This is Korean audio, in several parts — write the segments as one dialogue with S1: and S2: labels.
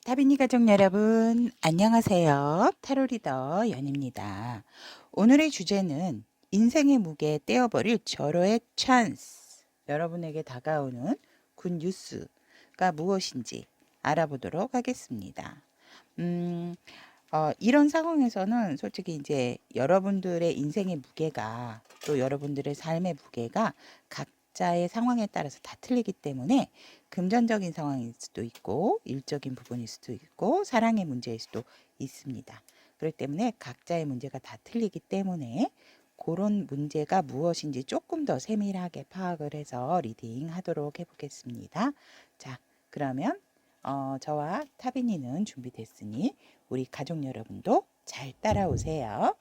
S1: 타비니 가족 여러분, 안녕하세요. 타로 리더 연입니다. 오늘의 주제는 인생의 무게 떼어버릴 절호의 찬스. 여러분에게 다가오는 굿뉴스가 무엇인지 알아보도록 하겠습니다. 음, 이런 상황에서는 솔직히 이제 여러분들의 인생의 무게가 또 여러분들의 삶의 무게가 각자의 상황에 따라서 다 틀리기 때문에 금전적인 상황일 수도 있고 일적인 부분일 수도 있고 사랑의 문제일 수도 있습니다. 그렇기 때문에 각자의 문제가 다 틀리기 때문에 그런 문제가 무엇인지 조금 더 세밀하게 파악을 해서 리딩 하도록 해보겠습니다. 자, 그러면 저와 타비니는 준비됐으니 우리 가족 여러분도 잘 따라오세요.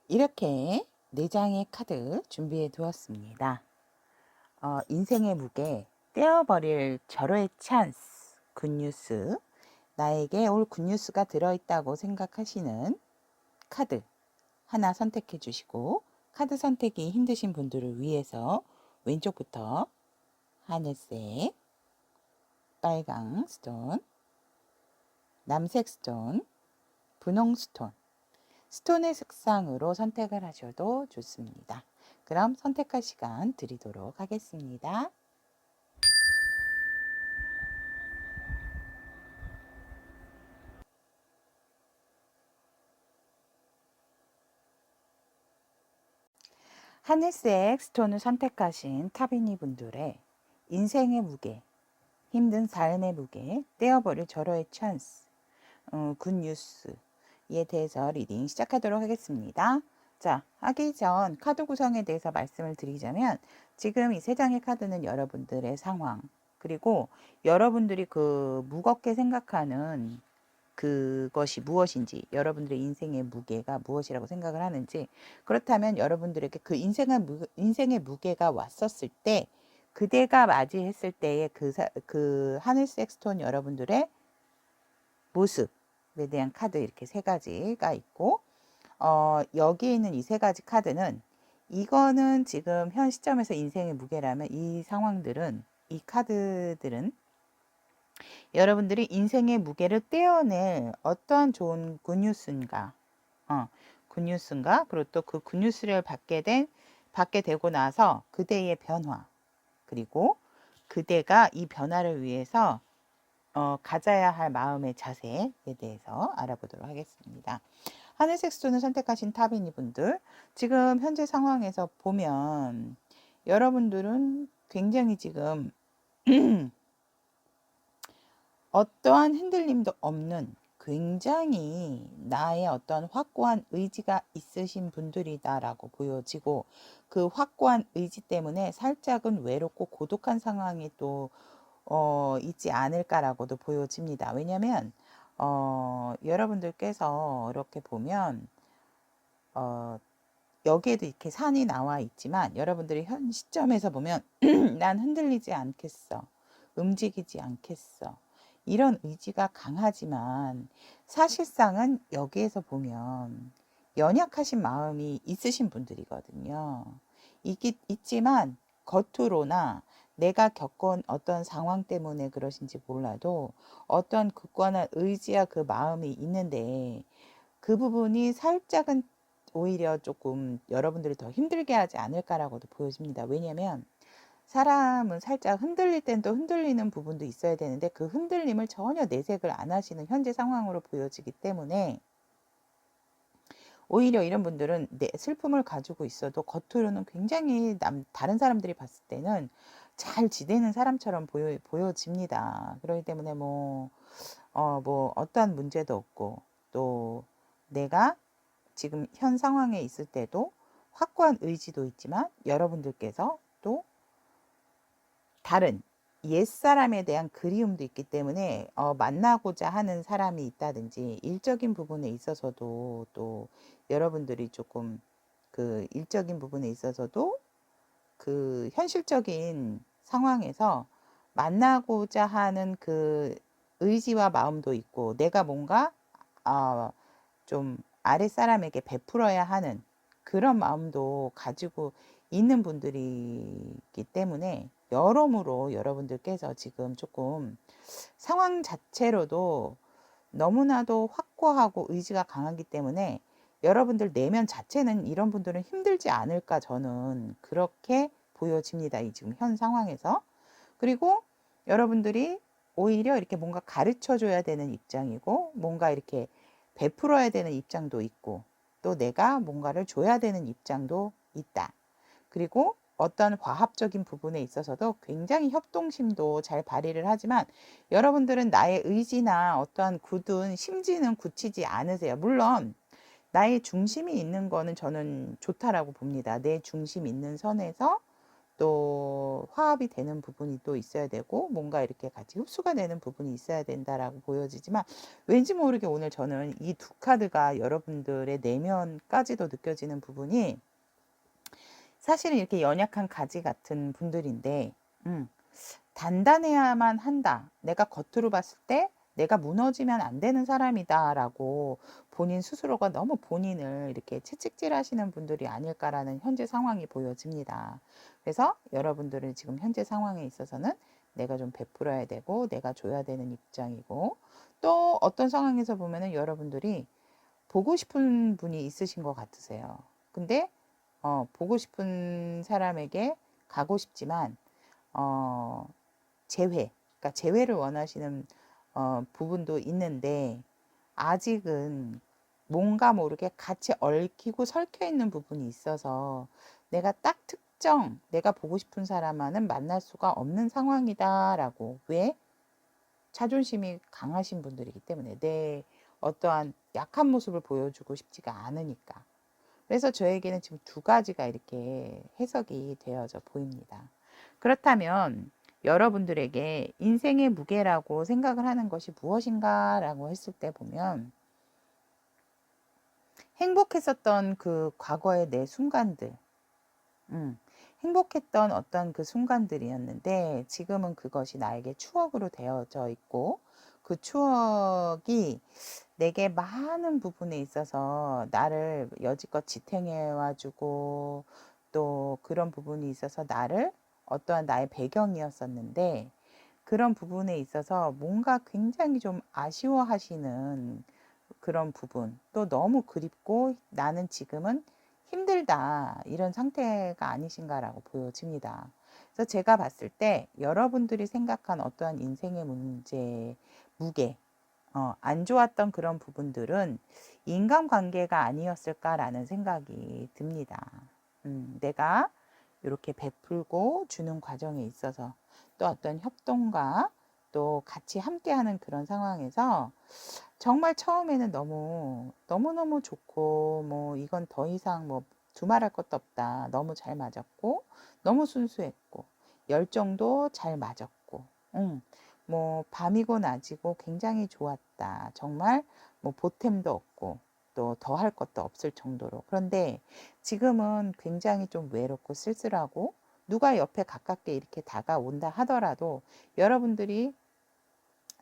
S1: 이렇게 4장의 카드 준비해 두었습니다. 인생의 무게 떼어버릴 절호의 찬스 굿뉴스, 나에게 올 굿뉴스가 들어있다고 생각하시는 카드 하나 선택해 주시고, 카드 선택이 힘드신 분들을 위해서 왼쪽부터 하늘색, 빨강 스톤, 남색 스톤, 분홍 스톤, 스톤의 색상으로 선택을 하셔도 좋습니다. 그럼 선택할 시간 드리도록 하겠습니다. 하늘색 스톤을 선택하신 타비니 분들의 인생의 무게, 힘든 삶의 무게, 떼어버릴 절호의 찬스, 굿뉴스에 대해서 리딩 시작하도록 하겠습니다. 자, 하기 전 카드 구성에 대해서 말씀을 드리자면, 지금 이 3장의 카드는 여러분들의 상황, 그리고 여러분들이 그 무겁게 생각하는 그것이 무엇인지, 여러분들의 인생의 무게가 무엇이라고 생각을 하는지, 그렇다면 여러분들에게 그 인생의 무게가 왔었을 때, 그대가 맞이했을 때의 그 하늘색 스톤 여러분들의 모습에 대한 카드, 이렇게 3가지가 있고, 여기에 있는 이 3가지 카드는, 이거는 지금 현 시점에서 인생의 무게라면 이 상황들은, 이 카드들은 여러분들이 인생의 무게를 떼어낼 어떠한 좋은 굿뉴스인가, 굿뉴스인가, 그리고 또 그 굿뉴스를 받게 되고 나서 그대의 변화, 그리고 그대가 이 변화를 위해서 가져야 할 마음의 자세에 대해서 알아보도록 하겠습니다. 하늘색 스톤을 선택하신 타비니 분들, 지금 현재 상황에서 보면 여러분들은 굉장히 지금 어떠한 흔들림도 없는 굉장히 나의 어떤 확고한 의지가 있으신 분들이다라고 보여지고, 그 확고한 의지 때문에 살짝은 외롭고 고독한 상황이 또 있지 않을까라고도 보여집니다. 왜냐하면 여러분들께서 이렇게 보면 여기에도 이렇게 산이 나와 있지만, 여러분들이 현 시점에서 보면 난 흔들리지 않겠어, 움직이지 않겠어, 이런 의지가 강하지만, 사실상은 여기에서 보면 연약하신 마음이 있으신 분들이거든요. 있지만 겉으로나 내가 겪은 어떤 상황 때문에 그러신지 몰라도 어떤 굳건한 의지와 그 마음이 있는데, 그 부분이 살짝은 오히려 조금 여러분들을 더 힘들게 하지 않을까라고도 보여집니다. 왜냐하면 사람은 살짝 흔들릴 땐 또 흔들리는 부분도 있어야 되는데, 그 흔들림을 전혀 내색을 안 하시는 현재 상황으로 보여지기 때문에, 오히려 이런 분들은 내 슬픔을 가지고 있어도 겉으로는 굉장히 다른 사람들이 봤을 때는 잘 지내는 사람처럼 보여집니다. 그렇기 때문에 뭐 어떠한 문제도 없고, 또 내가 지금 현 상황에 있을 때도 확고한 의지도 있지만, 여러분들께서 또 다른 옛사람에 대한 그리움도 있기 때문에 만나고자 하는 사람이 있다든지, 일적인 부분에 있어서도 또 여러분들이 조금 그 일적인 부분에 있어서도 그 현실적인 상황에서 만나고자 하는 그 의지와 마음도 있고, 내가 뭔가 좀 아랫사람에게 베풀어야 하는 그런 마음도 가지고 있는 분들이기 때문에 여러모로 여러분들께서 지금 조금 상황 자체로도 너무나도 확고하고 의지가 강하기 때문에 여러분들 내면 자체는 이런 분들은 힘들지 않을까 저는 그렇게 보여집니다. 이 지금 현 상황에서. 그리고 여러분들이 오히려 이렇게 뭔가 가르쳐 줘야 되는 입장이고 뭔가 이렇게 베풀어야 되는 입장도 있고 또 내가 뭔가를 줘야 되는 입장도 있다. 그리고 어떤 과합적인 부분에 있어서도 굉장히 협동심도 잘 발휘를 하지만 여러분들은 나의 의지나 어떠한 굳은 심지는 굳히지 않으세요. 물론 나의 중심이 있는 거는 저는 좋다라고 봅니다. 내 중심 있는 선에서 또 화합이 되는 부분이 또 있어야 되고 뭔가 이렇게 같이 흡수가 되는 부분이 있어야 된다라고 보여지지만 왠지 모르게 오늘 저는 이 두 카드가 여러분들의 내면까지도 느껴지는 부분이 사실은 이렇게 연약한 가지 같은 분들인데 단단해야만 한다. 내가 겉으로 봤을 때 내가 무너지면 안 되는 사람이다 라고 본인 스스로가 너무 본인을 이렇게 채찍질 하시는 분들이 아닐까라는 현재 상황이 보여집니다. 그래서 여러분들은 지금 현재 상황에 있어서는 내가 좀 베풀어야 되고 내가 줘야 되는 입장이고 또 어떤 상황에서 보면은 여러분들이 보고 싶은 분이 있으신 것 같으세요. 근데 보고 싶은 사람에게 가고 싶지만 어, 그러니까 재회를 원하시는 부분도 있는데 아직은 뭔가 모르게 같이 얽히고 설켜 있는 부분이 있어서 내가 딱 특정 내가 보고 싶은 사람만은 만날 수가 없는 상황이다라고. 왜? 자존심이 강하신 분들이기 때문에 내 어떠한 약한 모습을 보여주고 싶지가 않으니까. 그래서 저에게는 지금 두 가지가 이렇게 해석이 되어져 보입니다. 그렇다면 여러분들에게 인생의 무게라고 생각을 하는 것이 무엇인가라고 했을 때 보면 행복했었던 그 과거의 내 순간들, 행복했던 어떤 그 순간들이었는데 지금은 그것이 나에게 추억으로 되어져 있고 그 추억이 내게 많은 부분에 있어서 나를 여지껏 지탱해 와주고 또 그런 부분이 있어서 나를 어떠한 나의 배경이었었는데 그런 부분에 있어서 뭔가 굉장히 좀 아쉬워하시는 그런 부분 또 너무 그립고 나는 지금은 힘들다 이런 상태가 아니신가라고 보여집니다. 그래서 제가 봤을 때 여러분들이 생각한 어떠한 인생의 문제, 무게, 안 좋았던 그런 부분들은 인간관계가 아니었을까라는 생각이 듭니다. 내가 이렇게 베풀고 주는 과정에 있어서 또 어떤 협동과 또 같이 함께하는 그런 상황에서 정말 처음에는 너무너무 좋고 뭐 이건 더 이상 뭐 두말할 것도 없다. 너무 잘 맞았고 너무 순수했고 열정도 잘 맞았고 뭐 밤이고 낮이고 굉장히 좋았다. 정말 뭐 보탬도 없고 또 더 할 것도 없을 정도로. 그런데 지금은 굉장히 좀 외롭고 쓸쓸하고 누가 옆에 가깝게 이렇게 다가온다 하더라도 여러분들이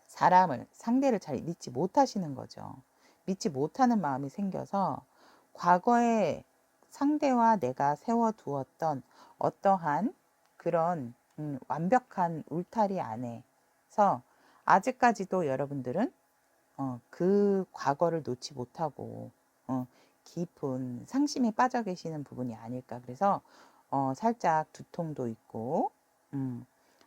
S1: 상대를 잘 믿지 못하시는 거죠. 믿지 못하는 마음이 생겨서 과거에 상대와 내가 세워두었던 어떠한 그런 완벽한 울타리 안에서 아직까지도 여러분들은 그 과거를 놓지 못하고 깊은 상심에 빠져 계시는 부분이 아닐까. 그래서 살짝 두통도 있고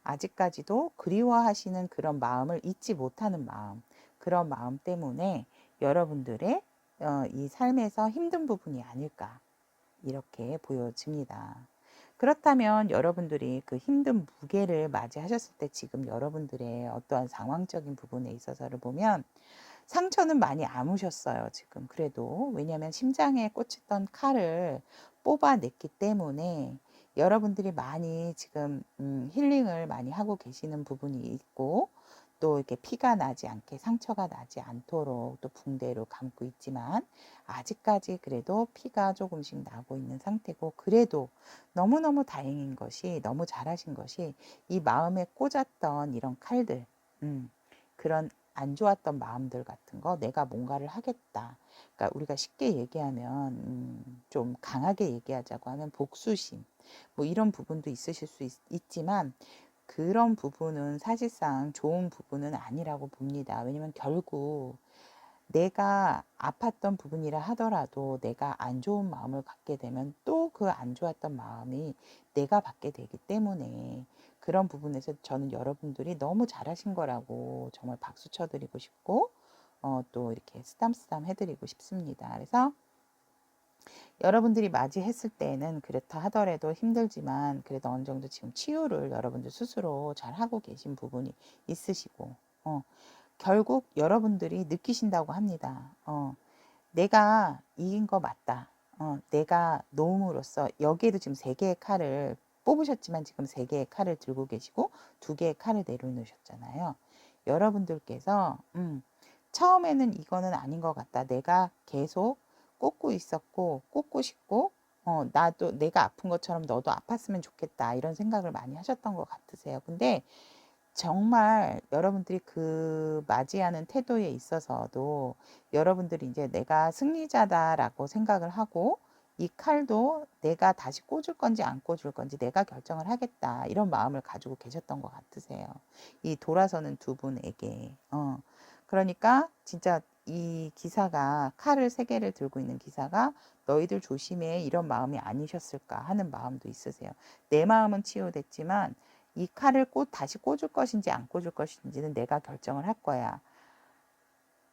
S1: 아직까지도 그리워하시는 그런 마음을 잊지 못하는 마음, 그런 마음 때문에 여러분들의 이 삶에서 힘든 부분이 아닐까 이렇게 보여집니다. 그렇다면 여러분들이 그 힘든 무게를 맞이하셨을 때 지금 여러분들의 어떠한 상황적인 부분에 있어서를 보면 상처는 많이 아무셨어요, 지금. 그래도. 왜냐하면 심장에 꽂혔던 칼을 뽑아냈기 때문에 여러분들이 많이 지금 힐링을 많이 하고 계시는 부분이 있고 또 이렇게 피가 나지 않게 상처가 나지 않도록 또 붕대로 감고 있지만 아직까지 그래도 피가 조금씩 나고 있는 상태고 그래도 너무너무 다행인 것이 너무 잘하신 것이 이 마음에 꽂았던 이런 칼들 그런 안 좋았던 마음들 같은 거, 내가 뭔가를 하겠다. 그러니까 우리가 쉽게 얘기하면 좀 강하게 얘기하자고 하면 복수심, 뭐 이런 부분도 있으실 수 있지만 그런 부분은 사실상 좋은 부분은 아니라고 봅니다. 왜냐면 결국 내가 아팠던 부분이라 하더라도 내가 안 좋은 마음을 갖게 되면 또 그 안 좋았던 마음이 내가 받게 되기 때문에 그런 부분에서 저는 여러분들이 너무 잘하신 거라고 정말 박수 쳐드리고 싶고 또 이렇게 쓰담쓰담 해드리고 싶습니다. 그래서 여러분들이 맞이했을 때는 그렇다 하더라도 힘들지만 그래도 어느 정도 지금 치유를 여러분들 스스로 잘 하고 계신 부분이 있으시고 결국 여러분들이 느끼신다고 합니다. 내가 이긴 거 맞다. 내가 놓음으로써 여기에도 지금 3개의 칼을 뽑으셨지만 지금 3개의 칼을 들고 계시고 2개의 칼을 내려놓으셨잖아요. 여러분들께서 처음에는 이거는 아닌 것 같다. 내가 계속 꽂고 있었고 꽂고 싶고 나도 내가 아픈 것처럼 너도 아팠으면 좋겠다 이런 생각을 많이 하셨던 것 같으세요. 근데 정말 여러분들이 그 맞이하는 태도에 있어서도 여러분들이 이제 내가 승리자다라고 생각을 하고 이 칼도 내가 다시 꽂을 건지 안 꽂을 건지 내가 결정을 하겠다 이런 마음을 가지고 계셨던 것 같으세요. 이 돌아서는 두 분에게. 그러니까 진짜 이 기사가 칼을 3개를 들고 있는 기사가 너희들 조심해 이런 마음이 아니셨을까 하는 마음도 있으세요. 내 마음은 치유됐지만 이 칼을 다시 꽂을 것인지 안 꽂을 것인지는 내가 결정을 할 거야.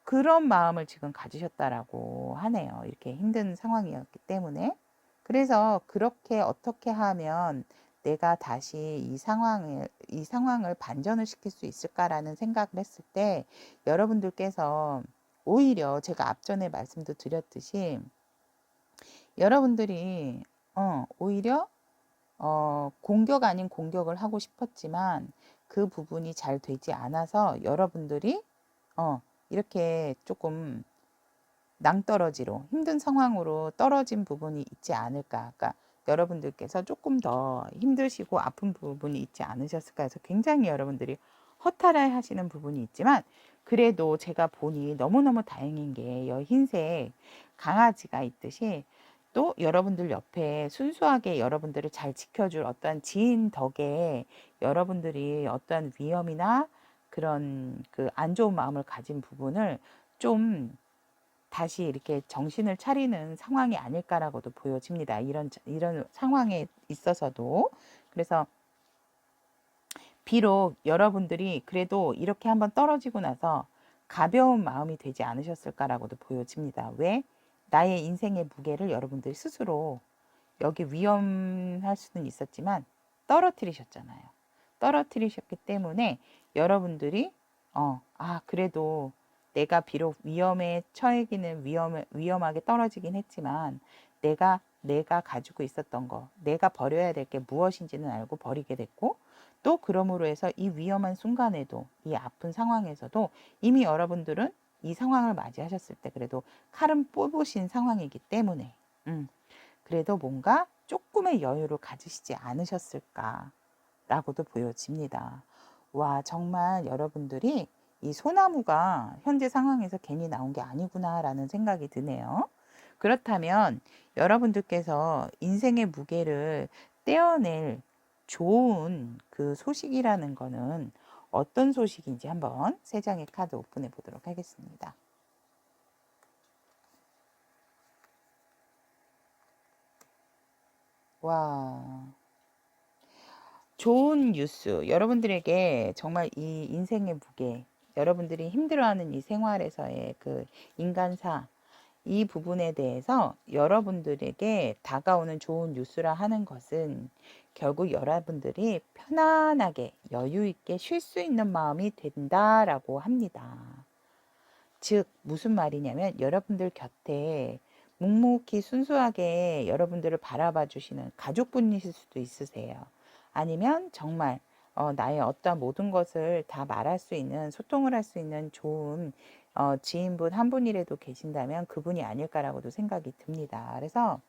S1: 그런 마음을 지금 가지셨다라고 하네요. 이렇게 힘든 상황이었기 때문에. 그래서 그렇게 어떻게 하면 내가 다시 이 상황을 반전을 시킬 수 있을까라는 생각을 했을 때 여러분들께서 오히려 제가 앞전에 말씀도 드렸듯이 여러분들이 오히려 공격 아닌 공격을 하고 싶었지만 그 부분이 잘 되지 않아서 여러분들이 이렇게 조금 낭떠러지로 힘든 상황으로 떨어진 부분이 있지 않을까. 그러니까 여러분들께서 조금 더 힘드시고 아픈 부분이 있지 않으셨을까 해서 굉장히 여러분들이 허탈해 하시는 부분이 있지만 그래도 제가 보니 너무너무 다행인 게 흰색 강아지가 있듯이 또 여러분들 옆에 순수하게 여러분들을 잘 지켜줄 어떠한 지인 덕에 여러분들이 어떠한 위험이나 그런 그 안 좋은 마음을 가진 부분을 좀 다시 이렇게 정신을 차리는 상황이 아닐까라고도 보여집니다. 이런 상황에 있어서도. 그래서 비록 여러분들이 그래도 이렇게 한번 떨어지고 나서 가벼운 마음이 되지 않으셨을까라고도 보여집니다. 왜? 나의 인생의 무게를 여러분들이 스스로 여기 위험할 수는 있었지만 떨어뜨리셨잖아요. 떨어뜨리셨기 때문에 여러분들이 그래도 내가 비록 위험에 처해기는 위험하게 떨어지긴 했지만 내가 가지고 있었던 거, 내가 버려야 될 게 무엇인지는 알고 버리게 됐고 또 그러므로 해서 이 위험한 순간에도 이 아픈 상황에서도 이미 여러분들은 이 상황을 맞이하셨을 때 그래도 칼은 뽑으신 상황이기 때문에 그래도 뭔가 조금의 여유를 가지시지 않으셨을까라고도 보여집니다. 와, 정말 여러분들이 이 소나무가 현재 상황에서 괜히 나온 게 아니구나라는 생각이 드네요. 그렇다면 여러분들께서 인생의 무게를 떼어낼 좋은 그 소식이라는 거는 어떤 소식인지 한번 3장의 카드 오픈해 보도록 하겠습니다. 와, 좋은 뉴스. 여러분들에게 정말 이 인생의 무게, 여러분들이 힘들어하는 이 생활에서의 그 인간사, 이 부분에 대해서 여러분들에게 다가오는 좋은 뉴스라 하는 것은 결국 여러분들이 편안하게 여유 있게 쉴 수 있는 마음이 된다라고 합니다. 즉 무슨 말이냐면 여러분들 곁에 묵묵히 순수하게 여러분들을 바라봐 주시는 가족분이실 수도 있으세요. 아니면 정말 나의 어떤 모든 것을 다 말할 수 있는 소통을 할 수 있는 좋은 지인분 한 분이라도 계신다면 그분이 아닐까라고도 생각이 듭니다. 그래서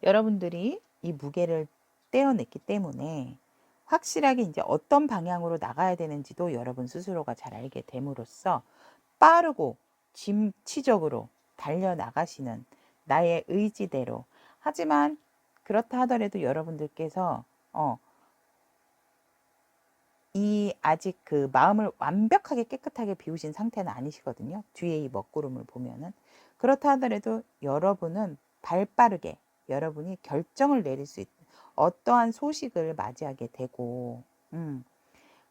S1: 여러분들이 이 무게를 떼어냈기 때문에 확실하게 이제 어떤 방향으로 나가야 되는지도 여러분 스스로가 잘 알게 됨으로써 빠르고 진취적으로 달려나가시는 나의 의지대로. 하지만 그렇다 하더라도 여러분들께서 이 아직 그 마음을 완벽하게 깨끗하게 비우신 상태는 아니시거든요. 뒤에 이 먹구름을 보면은. 그렇다 하더라도 여러분은 발빠르게 여러분이 결정을 내릴 수 있는 어떠한 소식을 맞이하게 되고,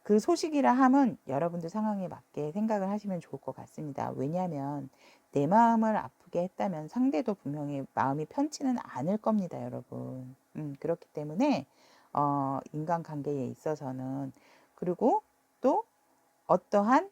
S1: 그 소식이라 함은 여러분들 상황에 맞게 생각을 하시면 좋을 것 같습니다. 왜냐하면 내 마음을 아프게 했다면 상대도 분명히 마음이 편치는 않을 겁니다, 여러분. 그렇기 때문에 인간관계에 있어서는, 그리고 또 어떠한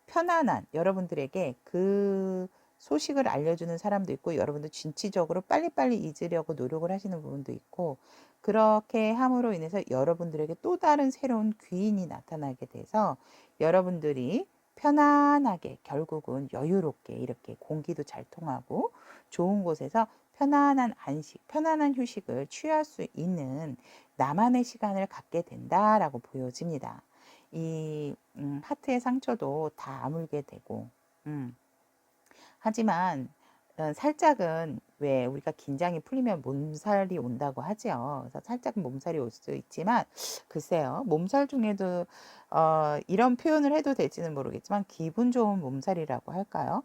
S1: 편안한 여러분들에게 그 소식을 알려주는 사람도 있고, 여러분도 진취적으로 빨리빨리 잊으려고 노력을 하시는 부분도 있고, 그렇게 함으로 인해서 여러분들에게 또 다른 새로운 귀인이 나타나게 돼서 여러분들이 편안하게 결국은 여유롭게 이렇게 공기도 잘 통하고 좋은 곳에서 편안한 안식, 편안한 휴식을 취할 수 있는 나만의 시간을 갖게 된다라고 보여집니다. 이 하트의 상처도 다 아물게 되고, 하지만 살짝은 왜 우리가 긴장이 풀리면 몸살이 온다고 하죠. 그래서 살짝은 몸살이 올 수 있지만, 글쎄요, 몸살 중에도 이런 표현을 해도 될지는 모르겠지만 기분 좋은 몸살이라고 할까요?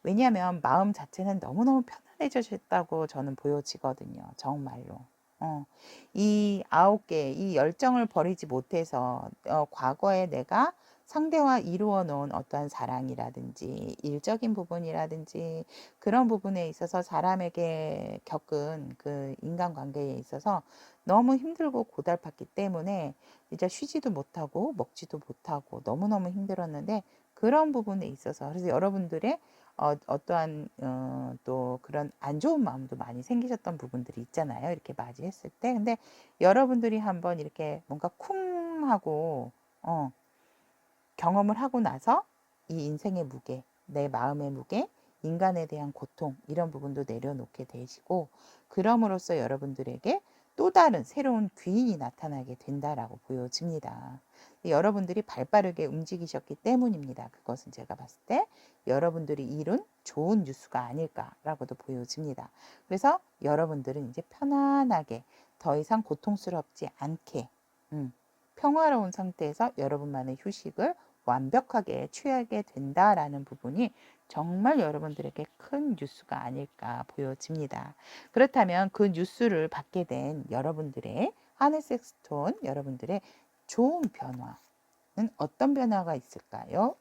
S1: 왜냐하면 마음 자체는 너무너무 편안해지셨다고 저는 보여지거든요. 정말로. 이 9개, 이 열정을 버리지 못해서 과거에 내가 상대와 이루어 놓은 어떠한 사랑이라든지 일적인 부분이라든지 그런 부분에 있어서 사람에게 겪은 그 인간관계에 있어서 너무 힘들고 고달팠기 때문에 진짜 쉬지도 못하고 먹지도 못하고 너무너무 힘들었는데, 그런 부분에 있어서 그래서 여러분들의 어떠한 또 그런 안 좋은 마음도 많이 생기셨던 부분들이 있잖아요. 이렇게 맞이했을 때. 근데 여러분들이 한번 이렇게 뭔가 쿵 하고 경험을 하고 나서 이 인생의 무게, 내 마음의 무게, 인간에 대한 고통 이런 부분도 내려놓게 되시고, 그럼으로써 여러분들에게 또 다른 새로운 귀인이 나타나게 된다라고 보여집니다. 여러분들이 발빠르게 움직이셨기 때문입니다. 그것은 제가 봤을 때 여러분들이 이룬 좋은 뉴스가 아닐까라고도 보여집니다. 그래서 여러분들은 이제 편안하게 더 이상 고통스럽지 않게 평화로운 상태에서 여러분만의 휴식을 완벽하게 취하게 된다라는 부분이 정말 여러분들에게 큰 뉴스가 아닐까 보여집니다. 그렇다면 그 뉴스를 받게 된 여러분들의 하늘색 스톤, 여러분들의 좋은 변화는 어떤 변화가 있을까요?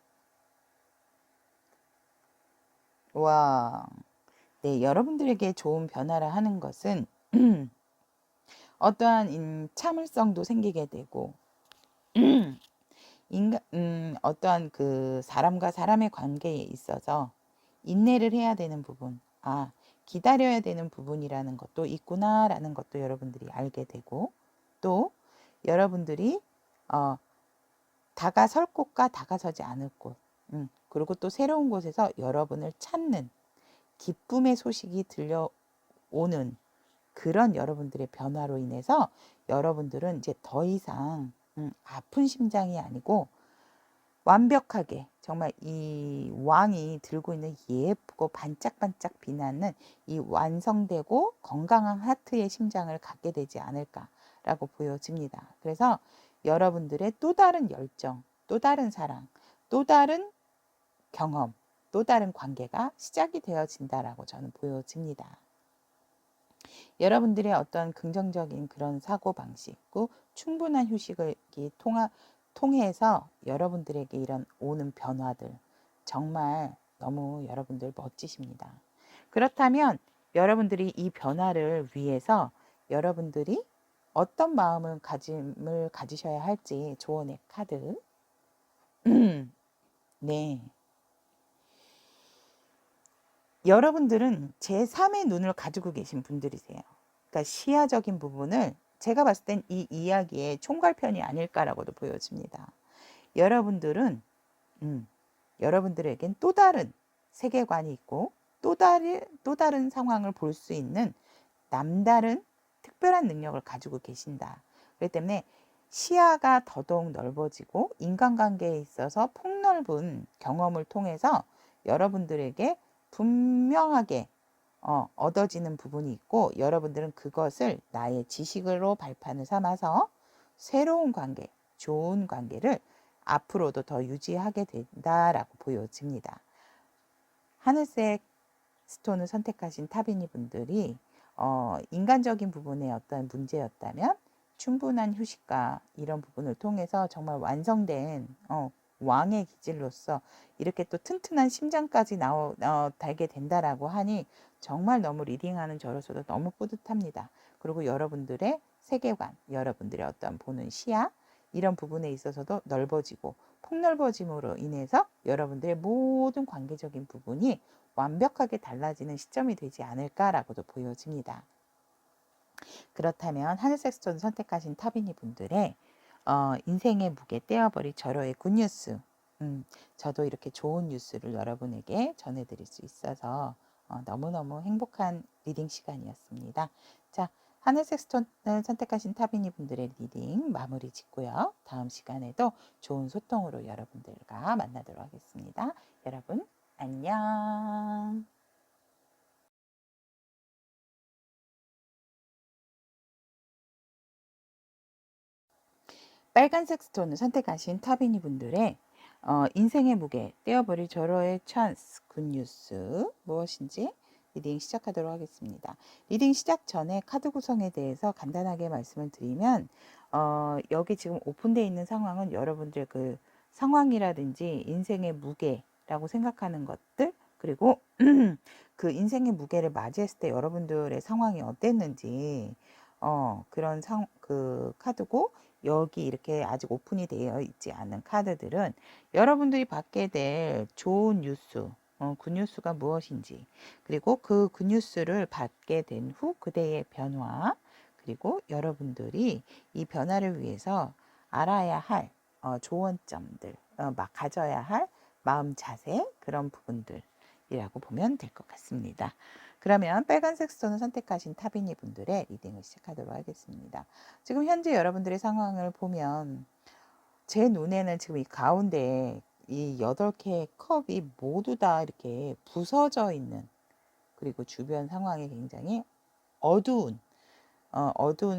S1: 와, 네, 여러분들에게 좋은 변화를 하는 것은 어떠한 참을성도 생기게 되고, 어떠한 그 사람과 사람의 관계에 있어서 인내를 해야 되는 부분, 기다려야 되는 부분이라는 것도 있구나라는 것도 여러분들이 알게 되고, 또 여러분들이 다가설 곳과 다가서지 않을 곳, 그리고 또 새로운 곳에서 여러분을 찾는 기쁨의 소식이 들려오는 그런 여러분들의 변화로 인해서 여러분들은 이제 더 이상 아픈 심장이 아니고 완벽하게 정말 이 왕이 들고 있는 예쁘고 반짝반짝 빛나는 이 완성되고 건강한 하트의 심장을 갖게 되지 않을까라고 보여집니다. 그래서 여러분들의 또 다른 열정, 또 다른 사랑, 또 다른 경험, 또 다른 관계가 시작이 되어진다라고 저는 보여집니다. 여러분들의 어떤 긍정적인 그런 사고방식과 충분한 휴식을 통해서 여러분들에게 이런 오는 변화들 정말 너무 여러분들 멋지십니다. 그렇다면 여러분들이 이 변화를 위해서 여러분들이 어떤 마음을 가지셔야 할지 조언의 카드. 네. 여러분들은 제3의 눈을 가지고 계신 분들이세요. 그러니까 시야적인 부분을 제가 봤을 땐 이 이야기의 총괄편이 아닐까라고도 보여집니다. 여러분들은 여러분들에겐 또 다른 세계관이 있고 또 다른 상황을 볼 수 있는 남다른 특별한 능력을 가지고 계신다. 그렇기 때문에 시야가 더더욱 넓어지고 인간관계에 있어서 폭넓은 경험을 통해서 여러분들에게 분명하게 얻어지는 부분이 있고, 여러분들은 그것을 나의 지식으로 발판을 삼아서 새로운 관계, 좋은 관계를 앞으로도 더 유지하게 된다라고 보여집니다. 하늘색 스톤을 선택하신 타비니 분들이 인간적인 부분에 어떤 문제였다면 충분한 휴식과 이런 부분을 통해서 정말 완성된 왕의 기질로서 이렇게 또 튼튼한 심장까지 달게 된다라고 하니 정말 너무 리딩하는 저로서도 너무 뿌듯합니다. 그리고 여러분들의 세계관, 여러분들의 어떤 보는 시야, 이런 부분에 있어서도 넓어지고 폭넓어짐으로 인해서 여러분들의 모든 관계적인 부분이 완벽하게 달라지는 시점이 되지 않을까라고도 보여집니다. 그렇다면 하늘색 스톤 선택하신 타비니 분들의 인생의 무게 떼어버릴 절호의 굿뉴스, 저도 이렇게 좋은 뉴스를 여러분에게 전해드릴 수 있어서 너무너무 행복한 리딩 시간이었습니다. 자, 하늘색 스톤을 선택하신 타비니 분들의 리딩 마무리 짓고요. 다음 시간에도 좋은 소통으로 여러분들과 만나도록 하겠습니다. 여러분 안녕. 빨간색 스톤을 선택하신 타비니 분들의 인생의 무게 떼어버릴 절호의 찬스 굿뉴스 무엇인지 리딩 시작하도록 하겠습니다. 리딩 시작 전에 카드 구성에 대해서 간단하게 말씀을 드리면 여기 지금 오픈되어 있는 상황은 여러분들 그 상황이라든지 인생의 무게라고 생각하는 것들, 그리고 그 인생의 무게를 맞이했을 때 여러분들의 상황이 어땠는지 그런 그 카드고, 여기 이렇게 아직 오픈이 되어 있지 않은 카드들은 여러분들이 받게 될 좋은 뉴스, 굿뉴스가 무엇인지, 그리고 그 굿뉴스를 받게 된 후 그대의 변화, 그리고 여러분들이 이 변화를 위해서 알아야 할 조언점들, 막 가져야 할 마음 자세, 그런 부분들이라고 보면 될 것 같습니다. 그러면 빨간색 스톤을 선택하신 타비니 분들의 리딩을 시작하도록 하겠습니다. 지금 현재 여러분들의 상황을 보면 제 눈에는 지금 이 가운데 이 8개의 컵이 모두 다 이렇게 부서져 있는, 그리고 주변 상황이 굉장히 어두운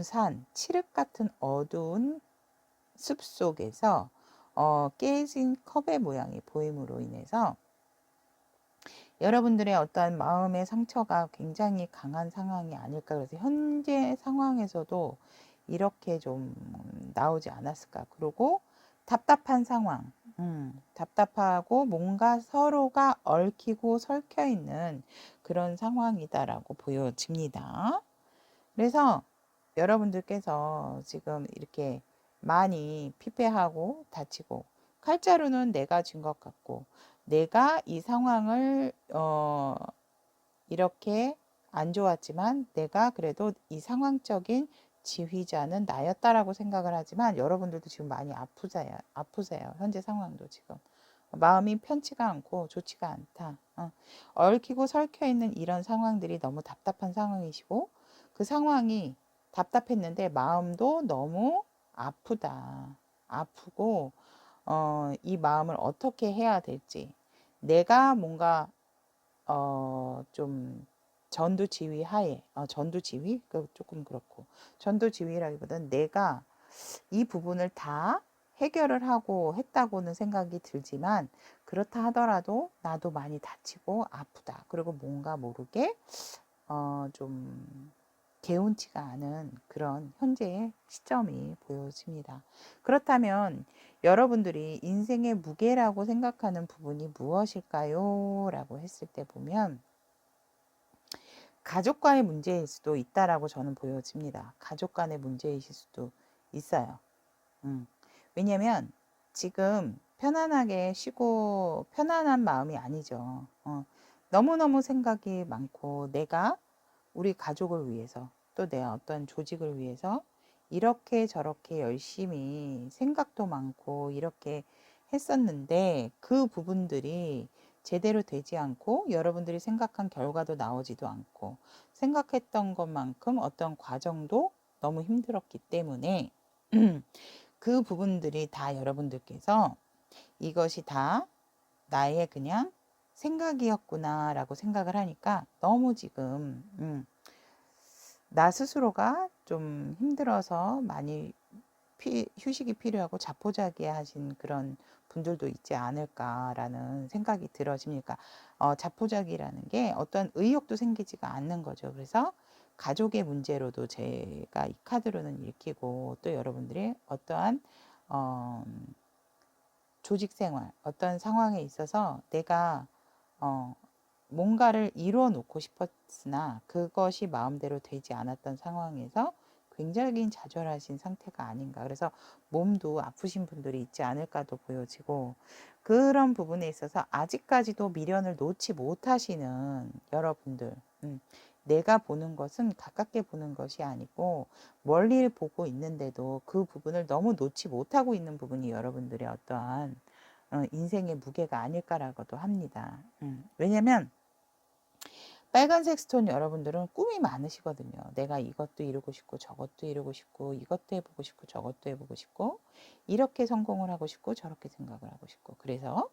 S1: 산, 칠흑 같은 어두운 숲 속에서 깨진 컵의 모양이 보임으로 인해서 여러분들의 어떤 마음의 상처가 굉장히 강한 상황이 아닐까. 그래서 현재 상황에서도 이렇게 좀 나오지 않았을까. 그리고 답답한 상황, 답답하고 뭔가 서로가 얽히고 설켜 있는 그런 상황이다라고 보여집니다. 그래서 여러분들께서 지금 이렇게 많이 피폐하고 다치고, 칼자루는 내가 진 것 같고, 내가 이 상황을 이렇게 안 좋았지만 내가 그래도 이 상황적인 지휘자는 나였다라고 생각을 하지만, 여러분들도 지금 많이 아프세요. 현재 상황도 지금 마음이 편치가 않고 좋지가 않다. 얽히고 설켜 있는 이런 상황들이 너무 답답한 상황이시고, 그 상황이 답답했는데 마음도 너무 아프다. 아프고 이 마음을 어떻게 해야 될지, 내가 뭔가 좀 전두지휘 하에, 전두지휘? 그 조금 그렇고, 전두지휘라기보다는 내가 이 부분을 다 해결을 하고 했다고는 생각이 들지만, 그렇다 하더라도 나도 많이 다치고 아프다. 그리고 뭔가 모르게 좀 개운치가 않은 그런 현재의 시점이 보여집니다. 그렇다면 여러분들이 인생의 무게라고 생각하는 부분이 무엇일까요? 라고 했을 때 보면 가족과의 문제일 수도 있다라고 저는 보여집니다. 가족 간의 문제이실 수도 있어요. 왜냐면 지금 편안하게 쉬고 편안한 마음이 아니죠. 너무너무 생각이 많고, 내가 우리 가족을 위해서, 또 내 어떤 조직을 위해서 이렇게 저렇게 열심히 생각도 많고 이렇게 했었는데, 그 부분들이 제대로 되지 않고 여러분들이 생각한 결과도 나오지도 않고, 생각했던 것만큼 어떤 과정도 너무 힘들었기 때문에 그 부분들이 다 여러분들께서 이것이 다 나의 그냥 생각이었구나라고 생각을 하니까 너무 지금 나 스스로가 좀 힘들어서 많이 휴식이 필요하고 자포자기하신 그런 분들도 있지 않을까라는 생각이 들어집니까? 자포자기라는 게 어떤 의욕도 생기지가 않는 거죠. 그래서 가족의 문제로도 제가 이 카드로는 읽히고 또 여러분들이 어떠한 어, 조직 생활, 어떤 상황에 있어서 내가 어, 뭔가를 이루어 놓고 싶었으나 그것이 마음대로 되지 않았던 상황에서 굉장히 좌절하신 상태가 아닌가. 그래서 몸도 아프신 분들이 있지 않을까도 보여지고 그런 부분에 있어서 아직까지도 미련을 놓지 못하시는 여러분들. 내가 보는 것은 가깝게 보는 것이 아니고 멀리 보고 있는데도 그 부분을 너무 놓지 못하고 있는 부분이 여러분들의 어떠한 인생의 무게가 아닐까라고도 합니다. 왜냐면 빨간색 스톤 여러분들은 꿈이 많으시거든요. 내가 이것도 이루고 싶고 저것도 이루고 싶고 이것도 해보고 싶고 저것도 해보고 싶고 이렇게 성공을 하고 싶고 저렇게 생각을 하고 싶고 그래서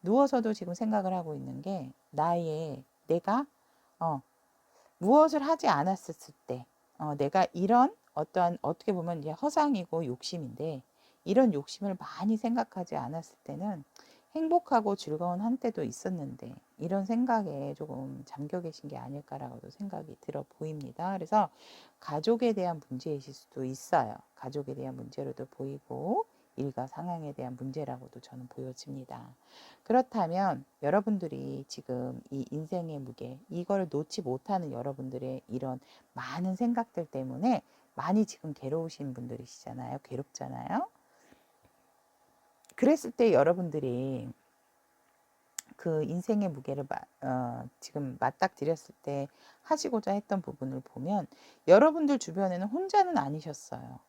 S1: 누워서도 지금 생각을 하고 있는 게 내가 무엇을 하지 않았을 때 내가 이런 어떠한 어떻게 보면 이제 허상이고 욕심인데 이런 욕심을 많이 생각하지 않았을 때는 행복하고 즐거운 한때도 있었는데 이런 생각에 조금 잠겨 계신 게 아닐까라고도 생각이 들어 보입니다. 그래서 가족에 대한 문제이실 수도 있어요. 가족에 대한 문제로도 보이고 일가 상황에 대한 문제라고도 저는 보여집니다. 그렇다면 여러분들이 지금 이 인생의 무게 이걸 놓지 못하는 여러분들의 이런 많은 생각들 때문에 많이 지금 괴로우신 분들이시잖아요. 괴롭잖아요. 그랬을 때 여러분들이 그 인생의 무게를 지금 맞닥뜨렸을 때 하시고자 했던 부분을 보면 여러분들 주변에는 혼자는 아니셨어요.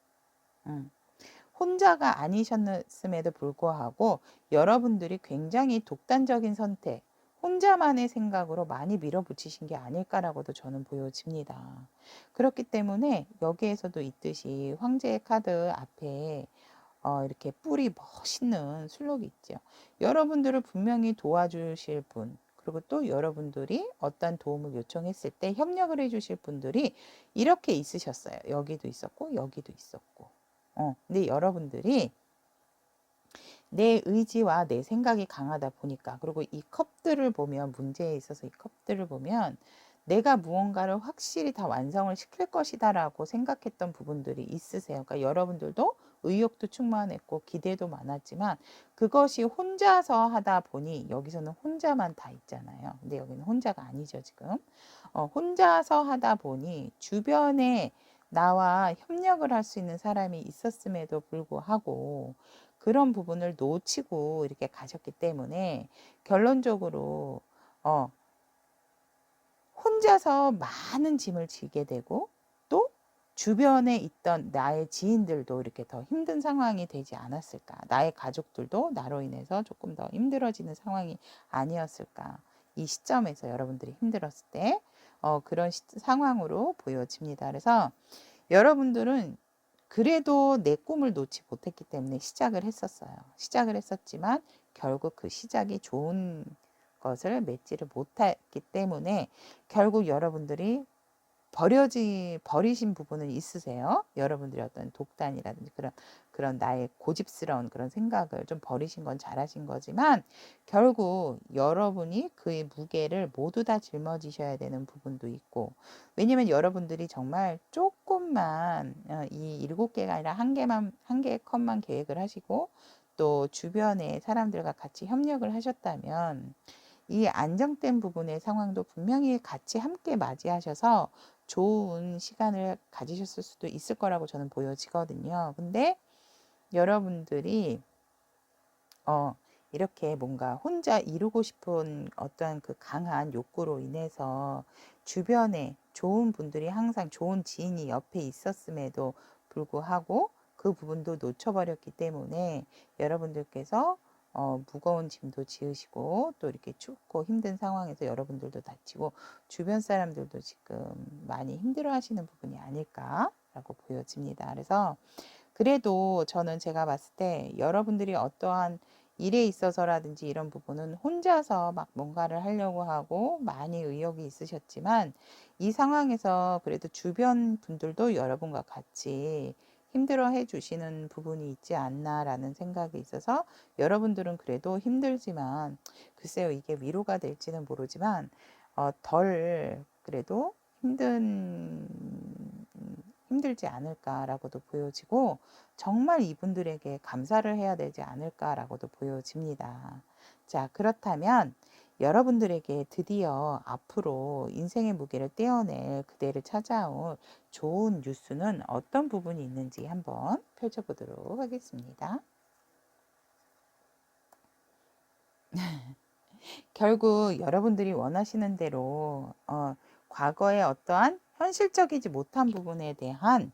S1: 혼자가 아니셨음에도 불구하고 여러분들이 굉장히 독단적인 선택, 혼자만의 생각으로 많이 밀어붙이신 게 아닐까라고도 저는 보여집니다. 그렇기 때문에 여기에서도 있듯이 황제의 카드 앞에 이렇게 뿔이 멋있는 술록이 있죠. 여러분들을 분명히 도와주실 분, 그리고 또 여러분들이 어떤 도움을 요청했을 때 협력을 해주실 분들이 이렇게 있으셨어요. 여기도 있었고, 여기도 있었고. 근데 여러분들이 내 의지와 내 생각이 강하다 보니까, 그리고 이 컵들을 보면, 문제에 있어서 이 컵들을 보면, 내가 무언가를 확실히 다 완성을 시킬 것이다라고 생각했던 부분들이 있으세요. 그러니까 여러분들도 의욕도 충만했고 기대도 많았지만 그것이 혼자서 하다 보니 여기서는 혼자만 다 있잖아요. 근데 여기는 혼자가 아니죠, 지금. 혼자서 하다 보니 주변에 나와 협력을 할 수 있는 사람이 있었음에도 불구하고 그런 부분을 놓치고 이렇게 가셨기 때문에 결론적으로 어, 혼자서 많은 짐을 지게 되고 또 주변에 있던 나의 지인들도 이렇게 더 힘든 상황이 되지 않았을까. 나의 가족들도 나로 인해서 조금 더 힘들어지는 상황이 아니었을까. 이 시점에서 여러분들이 힘들었을 때 그런 상황으로 보여집니다. 그래서 여러분들은 그래도 내 꿈을 놓지 못했기 때문에 시작을 했었어요. 시작을 했었지만 결국 그 시작이 좋은 것을 맺지를 못했기 때문에 결국 여러분들이 버리신 부분은 있으세요. 여러분들이 어떤 독단이라든지 그런 나의 고집스러운 그런 생각을 좀 버리신 건 잘하신 거지만 결국 여러분이 그의 무게를 모두 다 짊어지셔야 되는 부분도 있고 왜냐면 여러분들이 정말 조금만 이 7개가 아니라 한 개의 컷만 계획을 하시고 또 주변의 사람들과 같이 협력을 하셨다면 이 안정된 부분의 상황도 분명히 같이 함께 맞이하셔서 좋은 시간을 가지셨을 수도 있을 거라고 저는 보여지거든요. 근데 여러분들이 이렇게 뭔가 혼자 이루고 싶은 어떠한 그 강한 욕구로 인해서 주변에 좋은 분들이 항상 좋은 지인이 옆에 있었음에도 불구하고 그 부분도 놓쳐버렸기 때문에 여러분들께서 무거운 짐도 지으시고 또 이렇게 춥고 힘든 상황에서 여러분들도 다치고 주변 사람들도 지금 많이 힘들어 하시는 부분이 아닐까라고 보여집니다. 그래서 그래도 저는 제가 봤을 때 여러분들이 어떠한 일에 있어서라든지 이런 부분은 혼자서 막 뭔가를 하려고 하고 많이 의욕이 있으셨지만 이 상황에서 그래도 주변 분들도 여러분과 같이 힘들어 해 주시는 부분이 있지 않나라는 생각이 있어서 여러분들은 그래도 힘들지만 글쎄요, 이게 위로가 될지는 모르지만 덜 그래도 힘들지 않을까라고도 보여지고 정말 이분들에게 감사를 해야 되지 않을까라고도 보여집니다. 자, 그렇다면 여러분들에게 드디어 앞으로 인생의 무게를 떼어낼 그대를 찾아올 좋은 뉴스는 어떤 부분이 있는지 한번 펼쳐보도록 하겠습니다. 결국 여러분들이 원하시는 대로 과거의 어떠한 현실적이지 못한 부분에 대한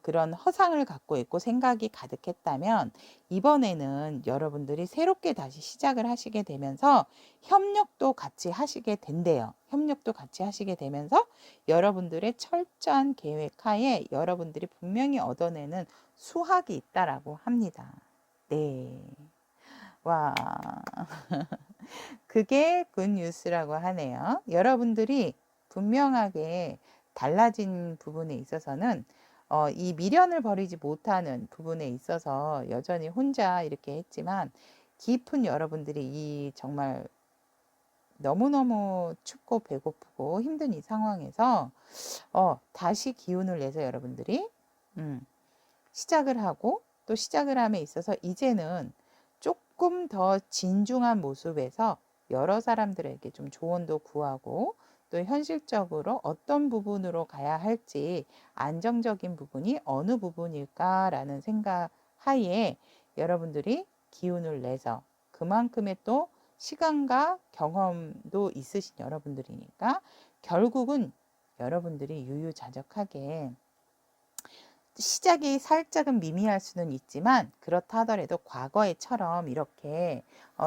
S1: 그런 허상을 갖고 있고 생각이 가득했다면 이번에는 여러분들이 새롭게 다시 시작을 하시게 되면서 협력도 같이 하시게 된대요. 협력도 같이 하시게 되면서 여러분들의 철저한 계획 하에 여러분들이 분명히 얻어내는 수확이 있다라고 합니다. 네. 와. 그게 굿뉴스라고 하네요. 여러분들이 분명하게 달라진 부분에 있어서는 이 미련을 버리지 못하는 부분에 있어서 여전히 혼자 이렇게 했지만 깊은 여러분들이 이 정말 너무너무 춥고 배고프고 힘든 이 상황에서 다시 기운을 내서 여러분들이 시작을 하고 또 시작을 함에 있어서 이제는 조금 더 진중한 모습에서 여러 사람들에게 좀 조언도 구하고 또 현실적으로 어떤 부분으로 가야 할지 안정적인 부분이 어느 부분일까라는 생각 하에 여러분들이 기운을 내서 그만큼의 또 시간과 경험도 있으신 여러분들이니까 결국은 여러분들이 유유자적하게 시작이 살짝은 미미할 수는 있지만 그렇다 하더라도 과거에처럼 이렇게